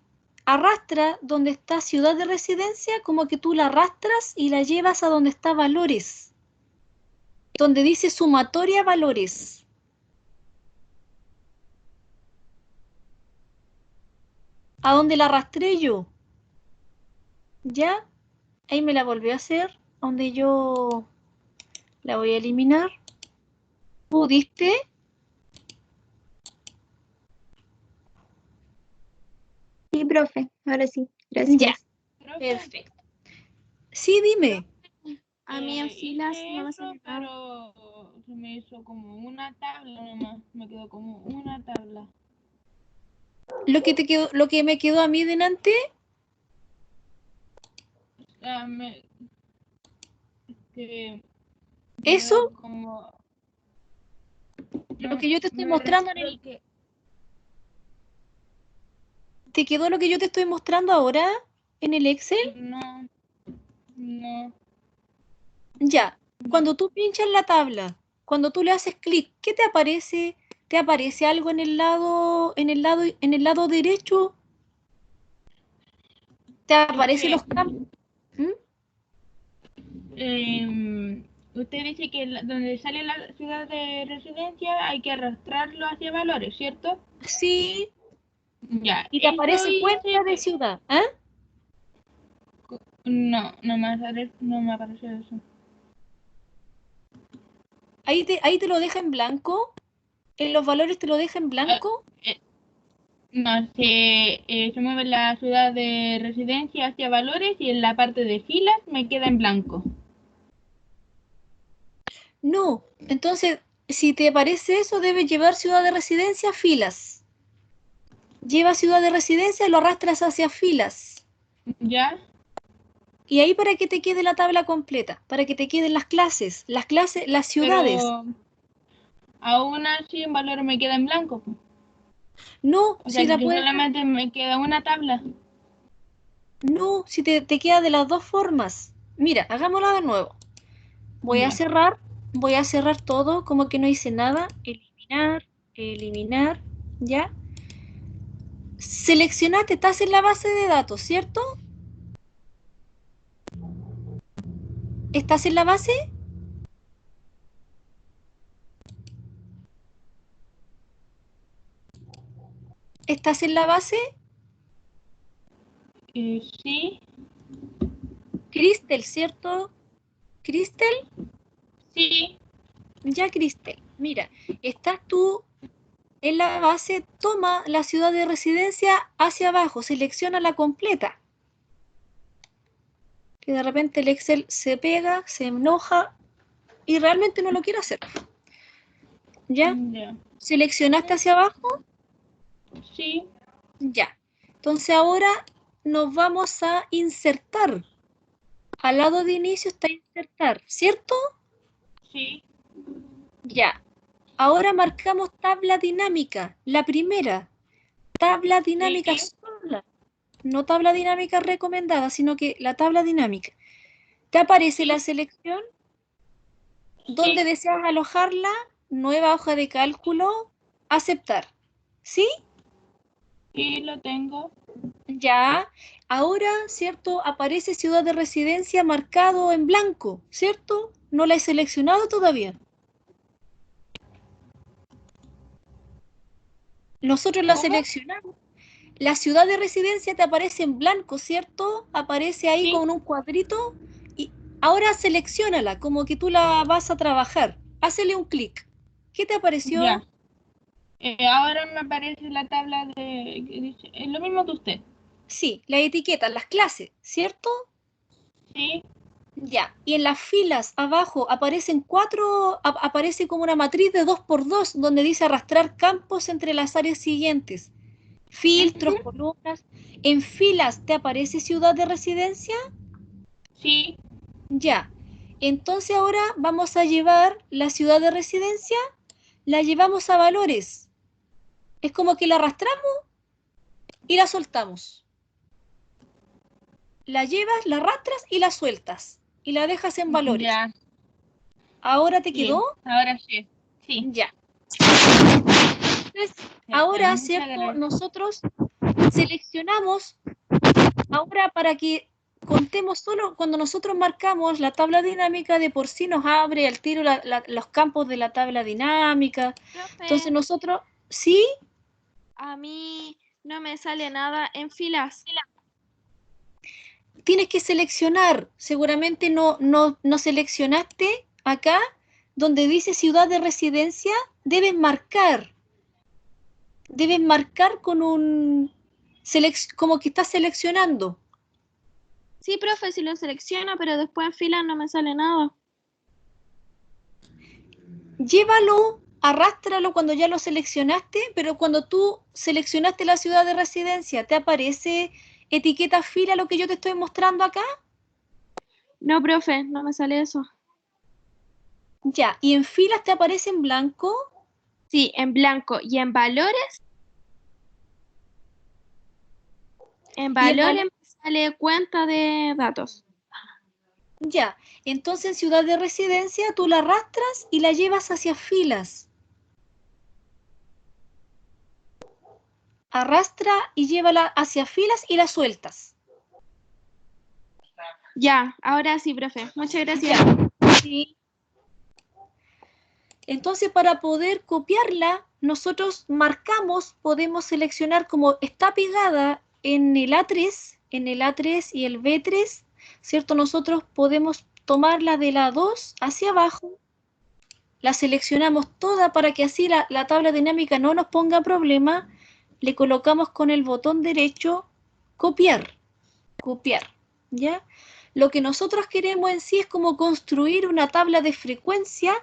arrastra donde está ciudad de residencia, como que tú la arrastras y la llevas a donde está valores. Donde dice sumatoria valores. ¿A dónde la arrastré yo? ¿Ya? Ahí me la volvió a hacer, donde yo la voy a eliminar. ¿Pudiste? Sí, profe, ahora sí. Gracias. Ya, perfecto. Sí, dime. A mí en filas hice no me eso, sale nada. pero se me hizo como una tabla nomás. Me quedó como una tabla. Lo que me quedó a mí delante, O sea, que eso, veo como... lo que yo te estoy me mostrando refiero que ¿te quedó lo que yo te estoy mostrando ahora en el Excel? no. Ya. Cuando tú pinchas la tabla, cuando tú le haces clic, ¿qué te aparece? ¿Te aparece algo en el lado derecho? ¿Te aparecen los campos? ¿Mm? Usted dice que donde sale la ciudad de residencia hay que arrastrarlo hacia valores, ¿cierto? Sí. Ya. Y te eso aparece hice cuenta de ciudad. ¿Ah? No me apareció eso. Ahí te lo deja en blanco. En los valores te lo deja en blanco. No, se mueve la ciudad de residencia hacia valores y en la parte de filas me queda en blanco. No. Entonces, si te aparece eso, debes llevar ciudad de residencia a filas. Lleva ciudad de residencia y lo arrastras hacia filas. ¿Ya? Y ahí para que te quede la tabla completa, para que te queden las ciudades. Pero aún así en valores me queda en blanco. No, O sea si la que puedes, solamente me queda una tabla. no, si te queda de las dos formas. Mira, hagámoslo de nuevo. Voy a Ya. cerrar todo, como que no hice nada. Eliminar, ¿ya? Seleccionaste, estás en la base de datos, ¿cierto? ¿Estás en la base? ¿Estás en la base? Sí, Cristel, ¿cierto? ¿Cristel? sí, Ya, Cristel. Mira, estás tú en la base, toma la ciudad de residencia hacia abajo, selecciona la completa. Que de repente el Excel se pega, se enoja y realmente no lo quiere hacer. ¿Ya? ya, ¿Seleccionaste hacia abajo? sí, Ya. Entonces ahora nos vamos a insertar. Al lado de inicio está insertar, ¿cierto? sí, Ya. Ahora marcamos tabla dinámica, la primera. Tabla dinámica sí, sola. No tabla dinámica recomendada, sino que la tabla dinámica. ¿Te aparece la selección? ¿Dónde deseas alojarla? Nueva hoja de cálculo. Aceptar. ¿Sí? sí, lo tengo. Ya. Ahora, ¿cierto? Aparece ciudad de residencia marcado en blanco, ¿cierto? No la he seleccionado todavía. Nosotros la ¿Cómo? seleccionamos. La ciudad de residencia te aparece en blanco, ¿cierto? Aparece ahí Sí. con un cuadrito y ahora selecciónala como que tú la vas a trabajar. Hácele un clic. ¿Qué te apareció? Ya. Ahora me aparece la tabla es lo mismo que usted. Sí, la etiqueta, las clases, ¿cierto? Sí, Ya. Y en las filas abajo aparecen aparece como una matriz de 2x2 donde dice arrastrar campos entre las áreas siguientes. filtros, columnas. En filas, ¿te aparece ciudad de residencia? Sí. Ya. Entonces ahora vamos a llevar la ciudad de residencia, la llevamos a valores. Es como que la arrastramos y la soltamos. La llevas, la arrastras y la sueltas. Y la dejas en valores. Ya. ¿Ahora te Sí, quedó? ahora sí. Sí. Ya. Entonces, ahora, Muchas ¿cierto? gracias. Nosotros seleccionamos, ahora para que contemos solo, cuando nosotros marcamos la tabla dinámica, de por sí nos abre al tiro los campos de la tabla dinámica. Profe, Entonces nosotros, ¿sí? a mí no me sale nada en filas. Tienes que seleccionar. Seguramente no seleccionaste acá, donde dice ciudad de residencia, debes marcar. Debes marcar con un... como que estás seleccionando. Sí, profe, sí lo selecciono, pero después en filas no me sale nada. Llévalo, arrástralo cuando ya lo seleccionaste, pero cuando tú seleccionaste la ciudad de residencia, ¿te aparece etiqueta fila lo que yo te estoy mostrando acá? No, profe, no me sale eso. Ya, ¿y en filas te aparece en blanco? Sí, en blanco. ¿Y en valores? En valores me sale cuenta de datos. Ya, entonces en ciudad de residencia tú la arrastras y la llevas hacia filas. Arrastra y llévala hacia filas y la sueltas. Ya, ahora sí, profe. Muchas gracias. Sí. Entonces, para poder copiarla, nosotros marcamos, podemos seleccionar como está pegada en el A3, y el B3, ¿cierto? Nosotros podemos tomarla de la 2 hacia abajo, la seleccionamos toda para que así la tabla dinámica no nos ponga problema, le colocamos con el botón derecho copiar, ¿ya? Lo que nosotros queremos en sí es como construir una tabla de frecuencia,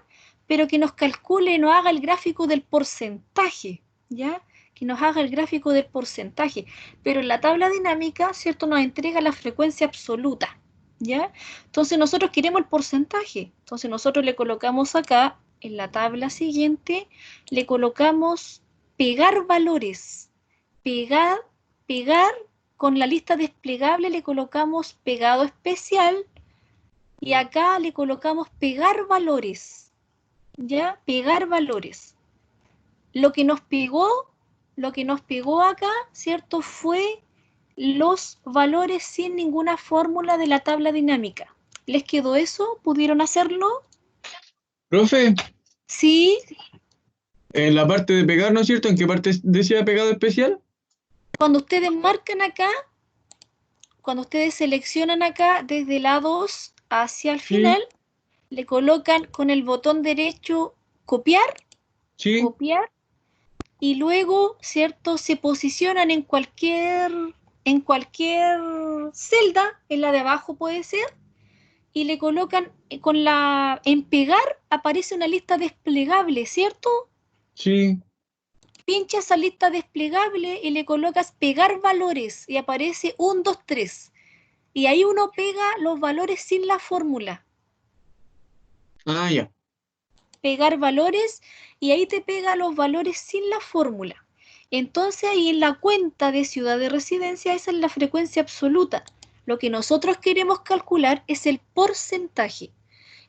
pero que nos calcule, nos haga el gráfico del porcentaje, ¿ya? Que nos haga el gráfico del porcentaje. Pero en la tabla dinámica, ¿cierto? Nos entrega la frecuencia absoluta, ¿ya? Entonces nosotros queremos el porcentaje. Entonces nosotros le colocamos acá, en la tabla siguiente, le colocamos pegar valores. Pegar con la lista desplegable le colocamos pegado especial y acá le colocamos pegar valores. ¿Ya? Pegar valores. Lo que nos pegó acá, ¿cierto? Fue los valores sin ninguna fórmula de la tabla dinámica. ¿Les quedó eso? ¿Pudieron hacerlo? Profe, Sí. en la parte de pegar, ¿no es cierto? ¿En qué parte decía pegado especial? Cuando ustedes marcan acá, cuando ustedes seleccionan acá desde la 2 hacia el final, le colocan con el botón derecho copiar, Sí. y luego, ¿cierto? Se posicionan en cualquier celda, en la de abajo puede ser, y le colocan en pegar aparece una lista desplegable, ¿cierto? Sí. Pincha esa lista desplegable y le colocas pegar valores y aparece 1, 2, 3. Y ahí uno pega los valores sin la fórmula. Ah, ya. Pegar valores y ahí te pega los valores sin la fórmula. Entonces ahí en la cuenta de ciudad de residencia esa es la frecuencia absoluta. Lo que nosotros queremos calcular es el porcentaje.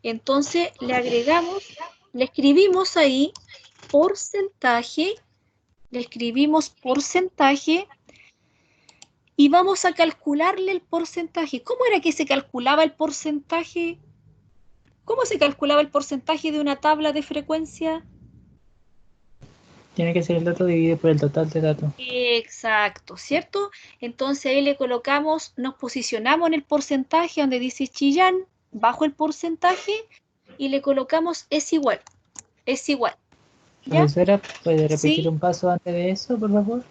Entonces le agregamos, le escribimos ahí porcentaje, y vamos a calcularle el porcentaje. ¿Cómo era que se calculaba el porcentaje? ¿Cómo se calculaba el porcentaje de una tabla de frecuencia? Tiene que ser el dato dividido por el total de datos. Exacto, ¿cierto? Entonces ahí le colocamos, nos posicionamos en el porcentaje donde dice Chillán, bajo el porcentaje, y le colocamos es igual. ¿Ya? Profesora, ¿puede repetir Sí. un paso antes de eso, por favor?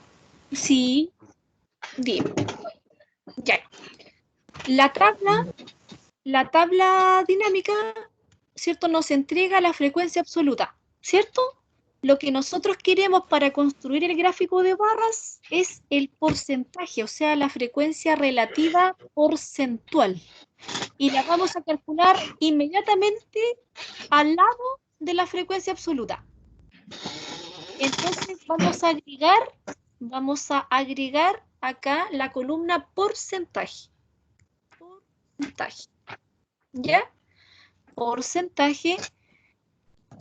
Sí, dime. Ya. La tabla dinámica, ¿cierto? Nos entrega la frecuencia absoluta, ¿cierto? lo que nosotros queremos para construir el gráfico de barras es el porcentaje, o sea, la frecuencia relativa porcentual. Y la vamos a calcular inmediatamente al lado de la frecuencia absoluta. Entonces vamos a agregar acá la columna porcentaje. Porcentaje. ¿Ya? Porcentaje.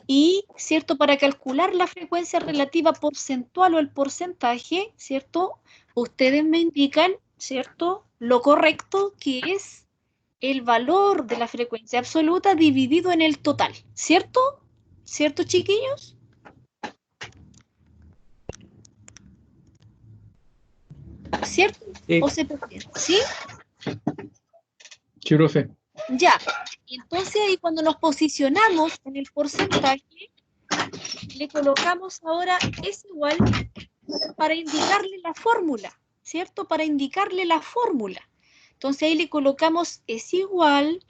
Y, ¿cierto? Para calcular la frecuencia relativa porcentual o el porcentaje, ¿cierto? Ustedes me indican, ¿cierto? Lo correcto que es el valor de la frecuencia absoluta dividido en el total, ¿cierto? ¿Cierto, chiquillos? ¿Cierto? Sí. ¿O se perdieron? ¿Sí? Sí, profe. Ya. Entonces ahí cuando nos posicionamos en el porcentaje, le colocamos ahora es igual para indicarle la fórmula, ¿cierto? Para indicarle la fórmula. Entonces ahí le colocamos es igual,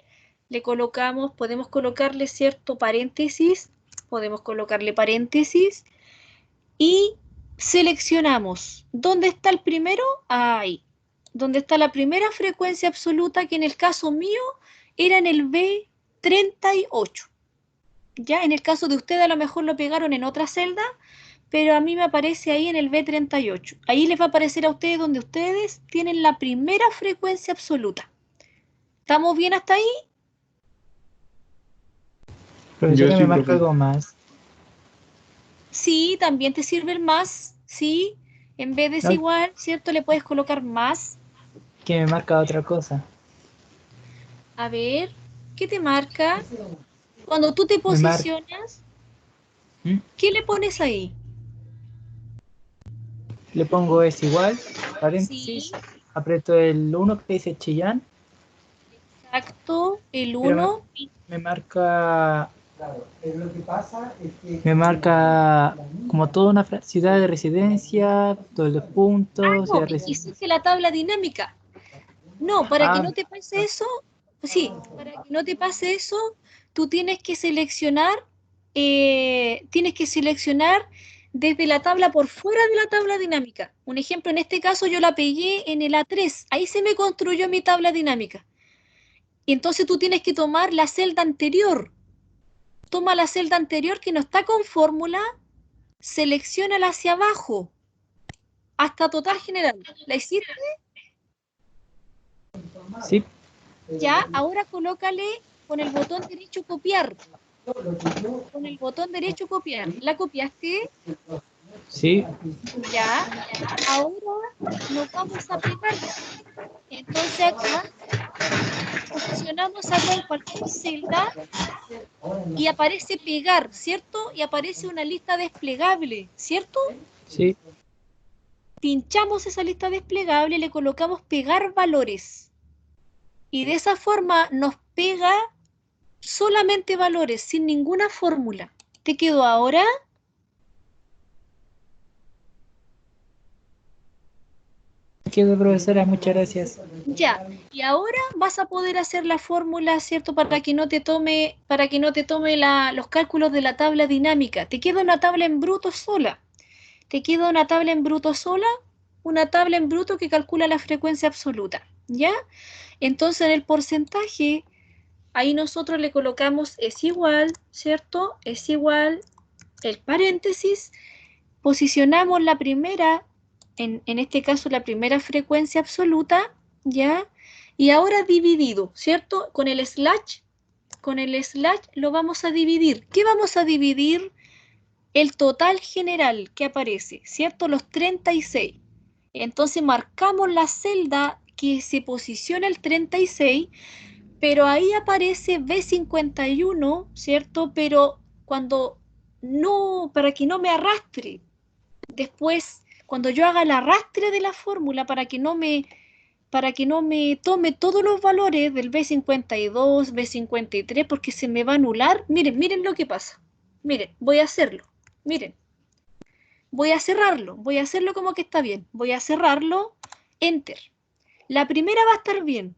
le colocamos, podemos colocarle cierto paréntesis, podemos colocarle paréntesis y seleccionamos. ¿Dónde está el primero? Ahí. ¿Dónde está la primera frecuencia absoluta que en el caso mío era en el B38? Ya, en el caso de ustedes a lo mejor lo pegaron en otra celda, pero a mí me aparece ahí en el B38. Ahí les va a aparecer a ustedes donde ustedes tienen la primera frecuencia absoluta. ¿Estamos bien hasta ahí? Profesora, Yo sí, me marca profe. algo más. Sí, también te sirve el más, sí. En vez de No. desigual, ¿cierto? Le puedes colocar más. Que me marca otra cosa. A ver, ¿qué te marca? Cuando tú te Me marca. posicionas, ¿Mm? ¿qué le pones ahí? Le pongo es igual, paréntesis, Sí, aprieto el 1 que dice Chillán, exacto, el pero 1. me marca. Me marca como toda una ciudad de residencia, todos los puntos, No, ciudad de residencia. hiciste la tabla dinámica. No, para que Ah, no te pase eso, sí, para que no te pase eso, tú tienes que seleccionar desde la tabla por fuera de la tabla dinámica. Un ejemplo, en este caso yo la pegué en el A3, ahí se me construyó mi tabla dinámica. Y entonces tú tienes que tomar la celda anterior. Toma la celda anterior que no está con fórmula, selecciónala hacia abajo, hasta total general. ¿La hiciste? sí, Ya, ahora colócale con el botón derecho copiar. Con el botón derecho copiar. ¿La copiaste? sí, Ya. Ahora nos vamos a pegar. Entonces acá posicionamos acá en cualquier celda y aparece pegar, ¿cierto? Y aparece una lista desplegable, ¿cierto? sí. Pinchamos esa lista desplegable y le colocamos pegar valores. Y de esa forma nos pega solamente valores, sin ninguna fórmula. ¿Te quedó ahora? Quedo, profesora, muchas gracias. Ya, y ahora vas a poder hacer la fórmula, ¿cierto? Para que no te tome los cálculos de la tabla dinámica. Te queda una tabla en bruto sola. Te queda una tabla en bruto sola, una tabla en bruto que calcula la frecuencia absoluta, ¿ya? Entonces en el porcentaje, ahí nosotros le colocamos es igual, ¿cierto? Es igual, el paréntesis, posicionamos la primera, en este caso la primera frecuencia absoluta, ¿ya? Y ahora dividido, ¿cierto? Con el slash lo vamos a dividir. ¿Qué vamos a dividir? El total general que aparece, ¿cierto? Los 36. Entonces marcamos la celda que se posiciona el 36, pero ahí aparece B51, ¿cierto? Pero cuando no, para que no me arrastre. Después, cuando yo haga el arrastre de la fórmula para que no me tome todos los valores del B52, B53, porque se me va a anular. Miren, miren lo que pasa. Miren, voy a hacerlo. Miren, voy a hacerlo como que está bien. Voy a cerrarlo, enter. La primera va a estar bien,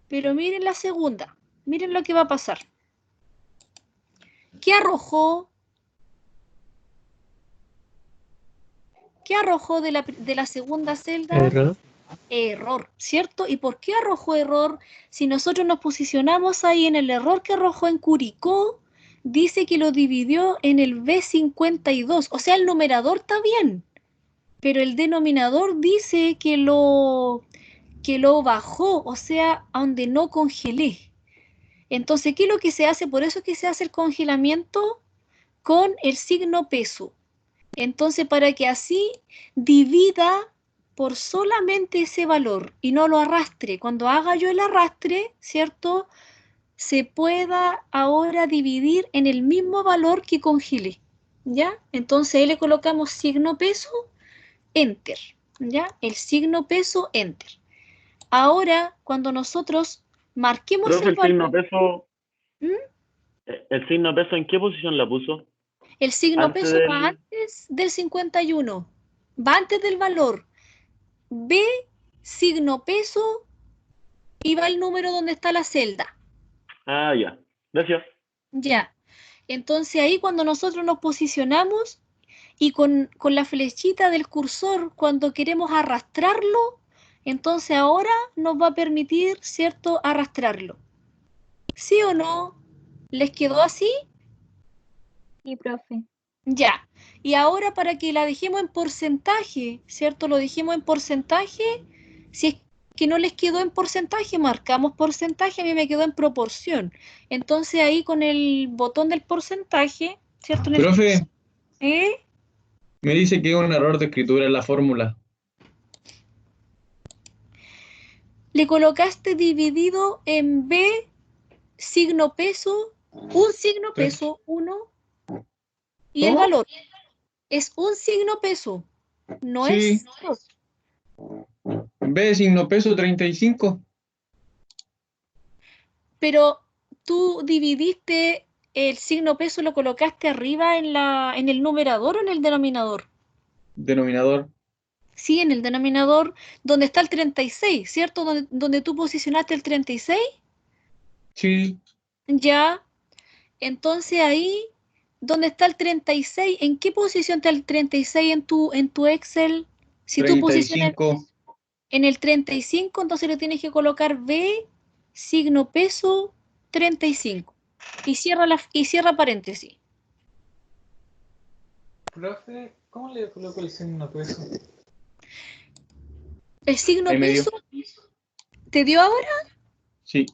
pero miren la segunda. Miren lo que va a pasar. ¿Qué arrojó? ¿Qué arrojó de la segunda celda? Error. Error, ¿cierto? ¿Y por qué arrojó error? Si nosotros nos posicionamos ahí en el error que arrojó en Curicó, dice que lo dividió en el B52, o sea, el numerador está bien, pero el denominador dice que lo bajó, o sea, a donde no congelé. Entonces, ¿qué es lo que se hace? Por eso es que se hace el congelamiento con el signo peso. Entonces, para que así divida por solamente ese valor y no lo arrastre. Cuando haga yo el arrastre, ¿cierto? Se pueda ahora dividir en el mismo valor que congelé, ¿ya? Entonces ahí le colocamos signo peso, enter, ¿ya? El signo peso, enter. Ahora, cuando nosotros marquemos Profe, el valor, el signo peso, ¿en qué posición la puso? el signo Antes peso va del... antes del 51, va antes del valor. B, signo peso, y va el número donde está la celda. Ah, ya. Gracias. Ya. Entonces ahí cuando nosotros nos posicionamos y con la flechita del cursor, cuando queremos arrastrarlo, entonces ahora nos va a permitir, ¿cierto?, arrastrarlo. ¿Sí o no? ¿Les quedó así? Sí, profe. Ya. Y ahora para que la dejemos en porcentaje, ¿cierto? Lo dijimos en porcentaje. Si es que no les quedó en porcentaje, marcamos porcentaje, a mí me quedó en proporción. Entonces ahí con el botón del porcentaje, ¿cierto? En el Profe, ¿eh? me dice que hay un error de escritura en la fórmula. Le colocaste dividido en B, signo peso, un signo peso, 1, y el ¿Cómo? valor. Es un signo peso, no Sí. es 2. B, signo peso 35. Pero tú dividiste el signo peso, lo colocaste arriba en el numerador o en el denominador. Denominador. Sí, en el denominador, donde está el 36, ¿cierto? Donde tú posicionaste el 36, Sí. ya. Entonces ahí, donde está el 36, ¿en qué posición está el 36 en tu Excel? Si tú posicionas 35. en el 35, entonces le tienes que colocar B, signo peso, 35. Y cierra paréntesis. Profe, ¿cómo le coloco el signo peso? El signo Ahí me dio. peso, ¿te dio ahora? Sí.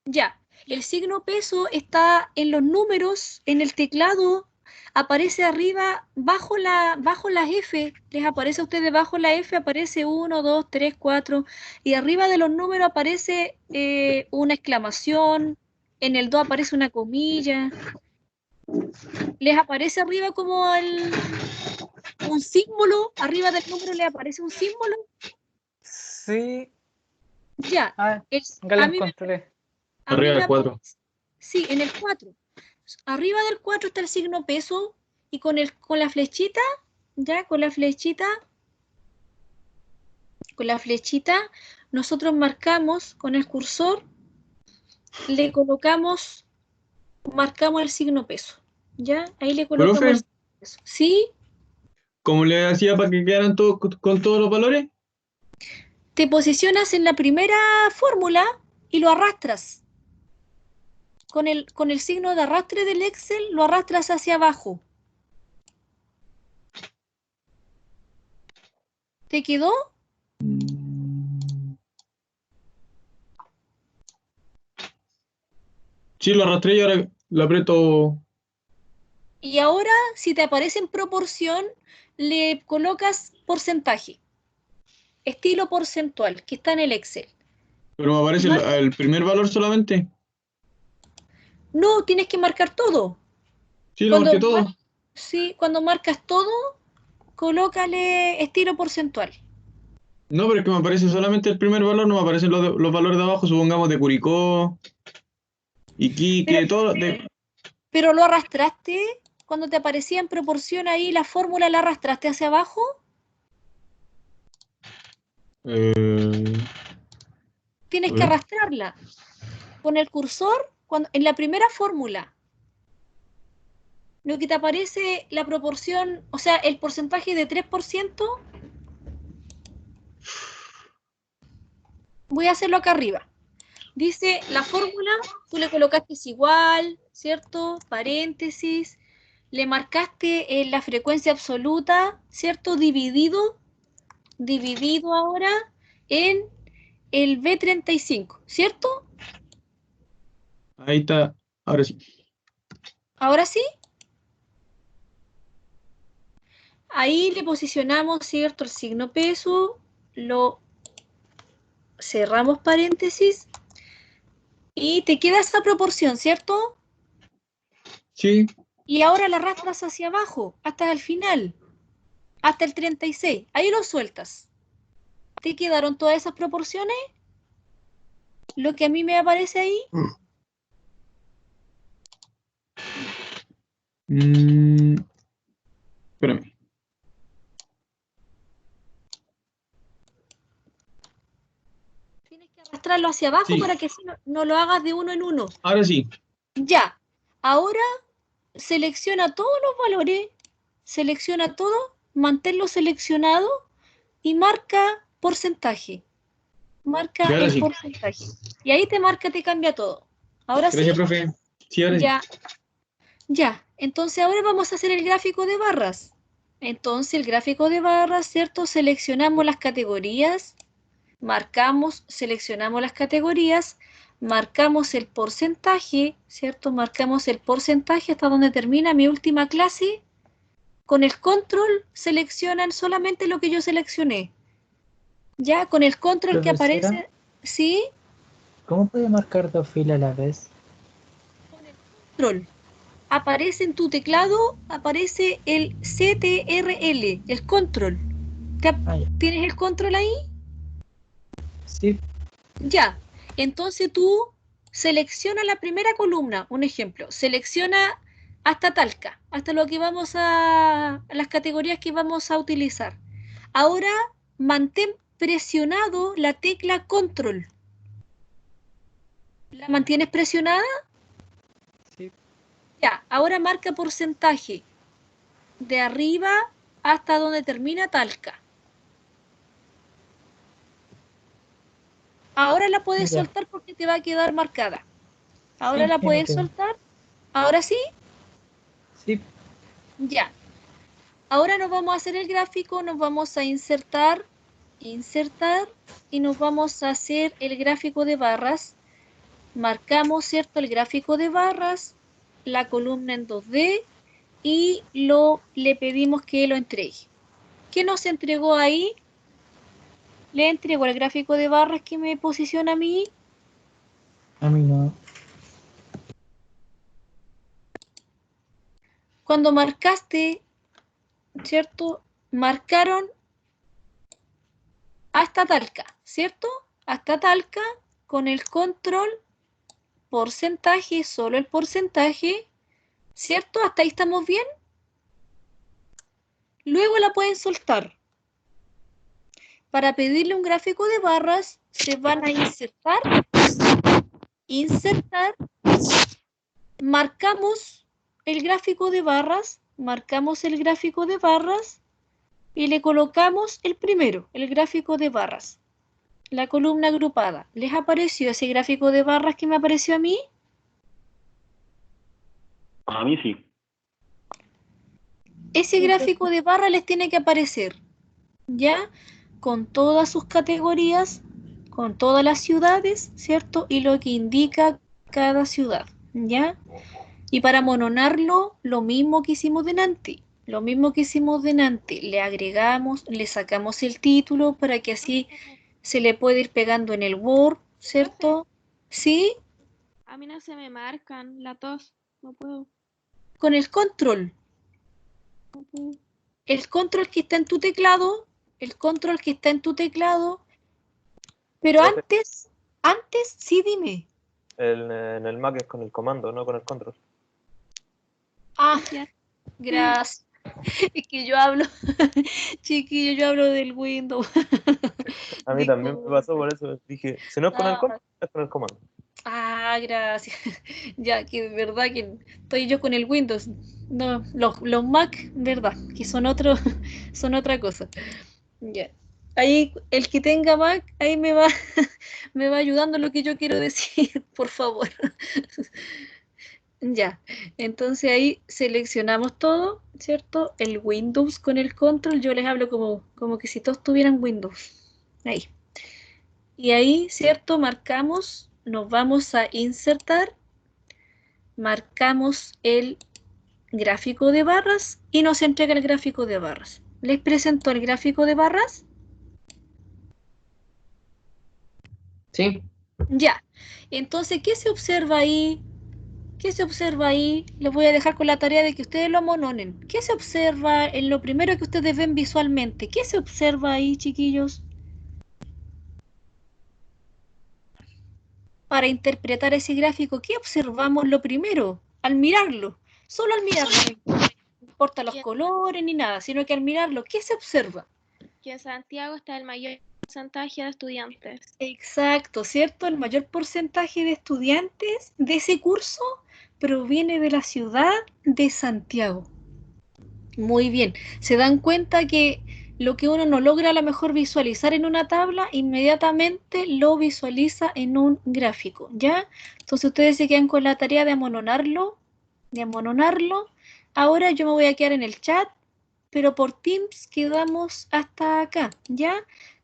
Ya. El signo peso está en los números, en el teclado, aparece arriba, bajo la F, les aparece a ustedes bajo la F, aparece 1, 2, 3, 4, y arriba de los números aparece una exclamación, en el 2 aparece una comilla, les aparece arriba como un símbolo, arriba del número les aparece un símbolo. Sí. Ya, Ah, ya lo a mí encontré. Arriba me del 4. aparece, sí, en el 4. Arriba del 4 está el signo peso y con la flechita, ya, con la flechita, nosotros marcamos con el cursor, le marcamos el signo peso, ya, ahí le colocamos Profe, el signo peso. ¿Sí? ¿cómo le hacía para que quedaran todos con todos los valores? Te posicionas en la primera fórmula y lo arrastras. Con el signo de arrastre del Excel lo arrastras hacia abajo. ¿Te quedó? Sí, lo arrastré y ahora lo aprieto. Y ahora, si te aparece en proporción, le colocas porcentaje. Estilo porcentual, que está en el Excel. Pero me aparece el primer valor solamente. No, tienes que marcar todo. Sí, lo marqué Cuando, todo. sí, cuando marcas todo, colócale estilo porcentual. No, pero es que me aparece solamente el primer valor, no me aparecen los valores de abajo, supongamos de Curicó, Pero, Iquique, todo. pero lo arrastraste, cuando te aparecía en proporción ahí la fórmula, la arrastraste hacia abajo. Eh, Tienes a que ver. arrastrarla con el cursor en la primera fórmula. lo que te aparece la proporción, o sea, el porcentaje de 3%. Voy a hacerlo acá arriba. Dice la fórmula, tú le colocaste es igual, ¿cierto? Paréntesis, le marcaste la frecuencia absoluta, ¿cierto? Dividido ahora en el B35, ¿cierto? Ahí está, ahora sí. Ahora sí. Ahí le posicionamos, ¿cierto? El signo peso, lo cerramos paréntesis y te queda esa proporción, ¿cierto? Sí, Y ahora la arrastras hacia abajo, hasta el final, hasta el 36. Ahí lo sueltas. ¿Te quedaron todas esas proporciones? Lo que a mí me aparece ahí. Espérame. Tienes que arrastrarlo hacia abajo Sí. para que así no lo hagas de uno en uno. Ahora sí. Ya. Ahora selecciona todos los valores, selecciona todo, manténlo seleccionado y marca porcentaje. Marca Y ahora el sí. porcentaje. Y ahí te marca, te cambia todo. Ahora Gracias, sí. profe. Sí, ahora Ya. Ya. Entonces ahora vamos a hacer el gráfico de barras. Entonces el gráfico de barras, ¿cierto? Seleccionamos las categorías, marcamos, seleccionamos las categorías, marcamos el porcentaje, ¿cierto? Marcamos el porcentaje hasta donde termina mi última clase. Con el control seleccionan solamente lo que yo seleccioné. Ya, con el control que Profesora, aparece, ¿sí? ¿cómo puede marcar dos filas a la vez? Con el control. Aparece en tu teclado, aparece el CTRL, el control. Ya. ¿Tienes el control ahí? Sí, Ya. Entonces tú selecciona la primera columna, un ejemplo. Selecciona hasta Talca, hasta lo que vamos a las categorías que vamos a utilizar. Ahora mantén presionado la tecla control. ¿La mantienes presionada? sí. Ya, ahora marca porcentaje. De arriba hasta donde termina Talca. Ahora la puedes Ya. soltar porque te va a quedar marcada. Ahora Sí, la ya me puedes quedó. soltar. ¿Ahora sí? Sí, Ya. Ahora nos vamos a hacer el gráfico, nos vamos a insertar, y nos vamos a hacer el gráfico de barras. Marcamos, ¿cierto? El gráfico de barras, la columna en 2D y le pedimos que lo entregue. ¿Qué nos entregó ahí? Le entrego el gráfico de barras que me posiciona a mí. a mí no. Cuando marcaste, ¿cierto? Marcaron hasta Talca, ¿cierto? Hasta Talca con el control porcentaje, solo el porcentaje, ¿cierto? Hasta ahí estamos bien. Luego la pueden soltar. Para pedirle un gráfico de barras, se van a insertar, marcamos el gráfico de barras, y le colocamos el primero, el gráfico de barras, la columna agrupada. ¿Les apareció ese gráfico de barras que me apareció a mí? A mí sí. Ese gráfico de barras les tiene que aparecer, ¿ya? Con todas sus categorías, con todas las ciudades, ¿cierto? Y lo que indica cada ciudad, ¿ya? Y para mononarlo, lo mismo que hicimos delante. Le agregamos, le sacamos el título para que así se le puede ir pegando en el Word, ¿cierto? ¿Sí? A mí no se me marcan la tos. No puedo. Con el control. El control que está en tu teclado, pero Profe, antes, sí, dime. en el Mac es con el comando, no con el control. Ah, gracias. Es que yo hablo, chiquillo, yo hablo del Windows. A mí también me pasó, por eso dije, si no es con el control, es con el comando. Ah, gracias. Ya que de verdad que estoy yo con el Windows. No, los Mac, verdad, que son son otra cosa. Ya. Ahí el que tenga Mac, ahí me va, me va ayudando lo que yo quiero decir, por favor. Ya, entonces ahí seleccionamos todo, ¿cierto? El Windows con el control, yo les hablo como que si todos tuvieran Windows. Ahí. Y ahí, ¿cierto? Marcamos, nos vamos a insertar, marcamos el gráfico de barras y nos entrega el gráfico de barras. ¿Les presento el gráfico de barras? Sí. Ya. Entonces, ¿qué se observa ahí? ¿Qué se observa ahí? Les voy a dejar con la tarea de que ustedes lo amononen. ¿Qué se observa en lo primero que ustedes ven visualmente? ¿Qué se observa ahí, chiquillos? Para interpretar ese gráfico, ¿qué observamos lo primero? Al mirarlo. Solo al mirarlo. No importa los colores ni nada, sino que al mirarlo, ¿qué se observa? Que en Santiago está el mayor porcentaje de estudiantes. Exacto, ¿cierto? El mayor porcentaje de estudiantes de ese curso proviene de la ciudad de Santiago. Muy bien. Se dan cuenta que lo que uno no logra a lo mejor visualizar en una tabla, inmediatamente lo visualiza en un gráfico, ¿ya? Entonces ustedes se quedan con la tarea de amononarlo, Ahora yo me voy a quedar en el chat, pero por Teams quedamos hasta acá, ¿ya?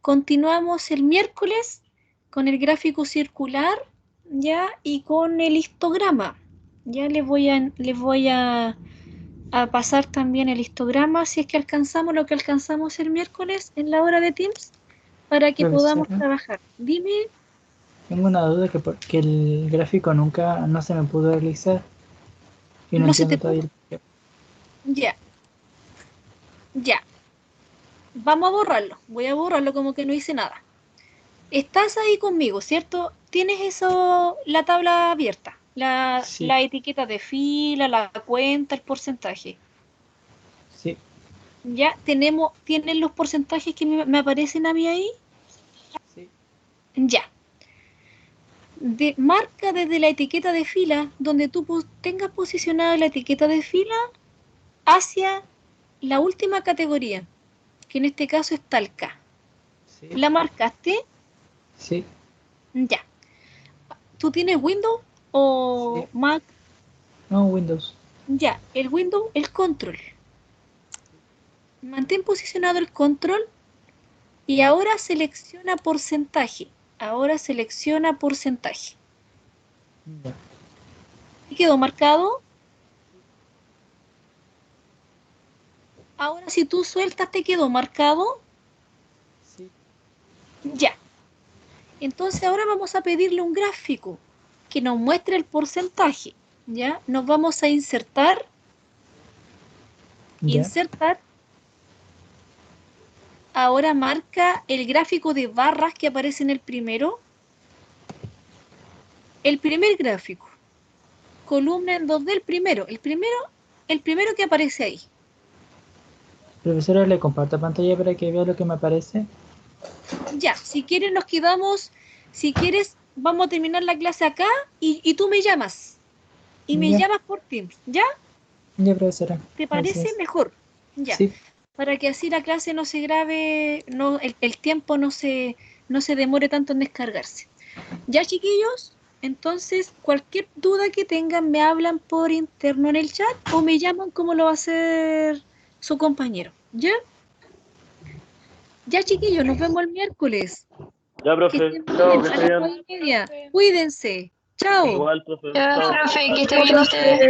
Continuamos el miércoles con el gráfico circular, ¿ya? Y con el histograma. Ya les voy a pasar también el histograma, si es que alcanzamos lo que alcanzamos el miércoles en la hora de Teams, para que podamos trabajar. Dime. Tengo una duda que el gráfico nunca no se me pudo realizar. Y no se te todavía el porqué. Ya. Vamos a borrarlo. Voy a borrarlo como que no hice nada. Estás ahí conmigo, ¿cierto? Tienes eso, la tabla abierta. Sí. La etiqueta de fila, la cuenta, el porcentaje. Sí. ¿Ya? ¿Tienen los porcentajes que me aparecen a mí ahí? Sí. Ya. Marca desde la etiqueta de fila, donde tú tengas posicionada la etiqueta de fila, hacia la última categoría, que en este caso es Talca. Sí. ¿La marcaste? Sí. Ya. ¿Tú tienes Windows o Sí. Mac? No, Windows. Ya, el Windows, el control. Mantén posicionado el control y ahora selecciona porcentaje. Ya. ¿Y quedó marcado? Ahora si tú sueltas, ¿te quedó marcado? Sí. Ya. Entonces ahora vamos a pedirle un gráfico que nos muestre el porcentaje. ¿Ya? Nos vamos a insertar. Ya. Insertar. Ahora marca el gráfico de barras que aparece en el primero. El primer gráfico. Columna en 2D, el primero que aparece ahí. Profesora, ¿le comparto pantalla para que vea lo que me aparece? Ya, si quieres nos quedamos, si quieres vamos a terminar la clase acá y tú me llamas. Y me llamas por Teams, ¿ya? Ya, profesora. ¿Te parece Gracias. mejor? Ya. Sí. Para que así la clase no se grabe, no, el tiempo no se demore tanto en descargarse. ¿Ya, chiquillos? Entonces, cualquier duda que tengan, me hablan por interno en el chat o me llaman como lo va a hacer su compañero. ¿Ya? Ya, chiquillos, nos vemos el miércoles. Ya, profe. Que estén Chao, bien, que a esté las bien. 9:30. Cuídense. Chao. Igual, profe. Ya, Chao. profe, que esté bien usted.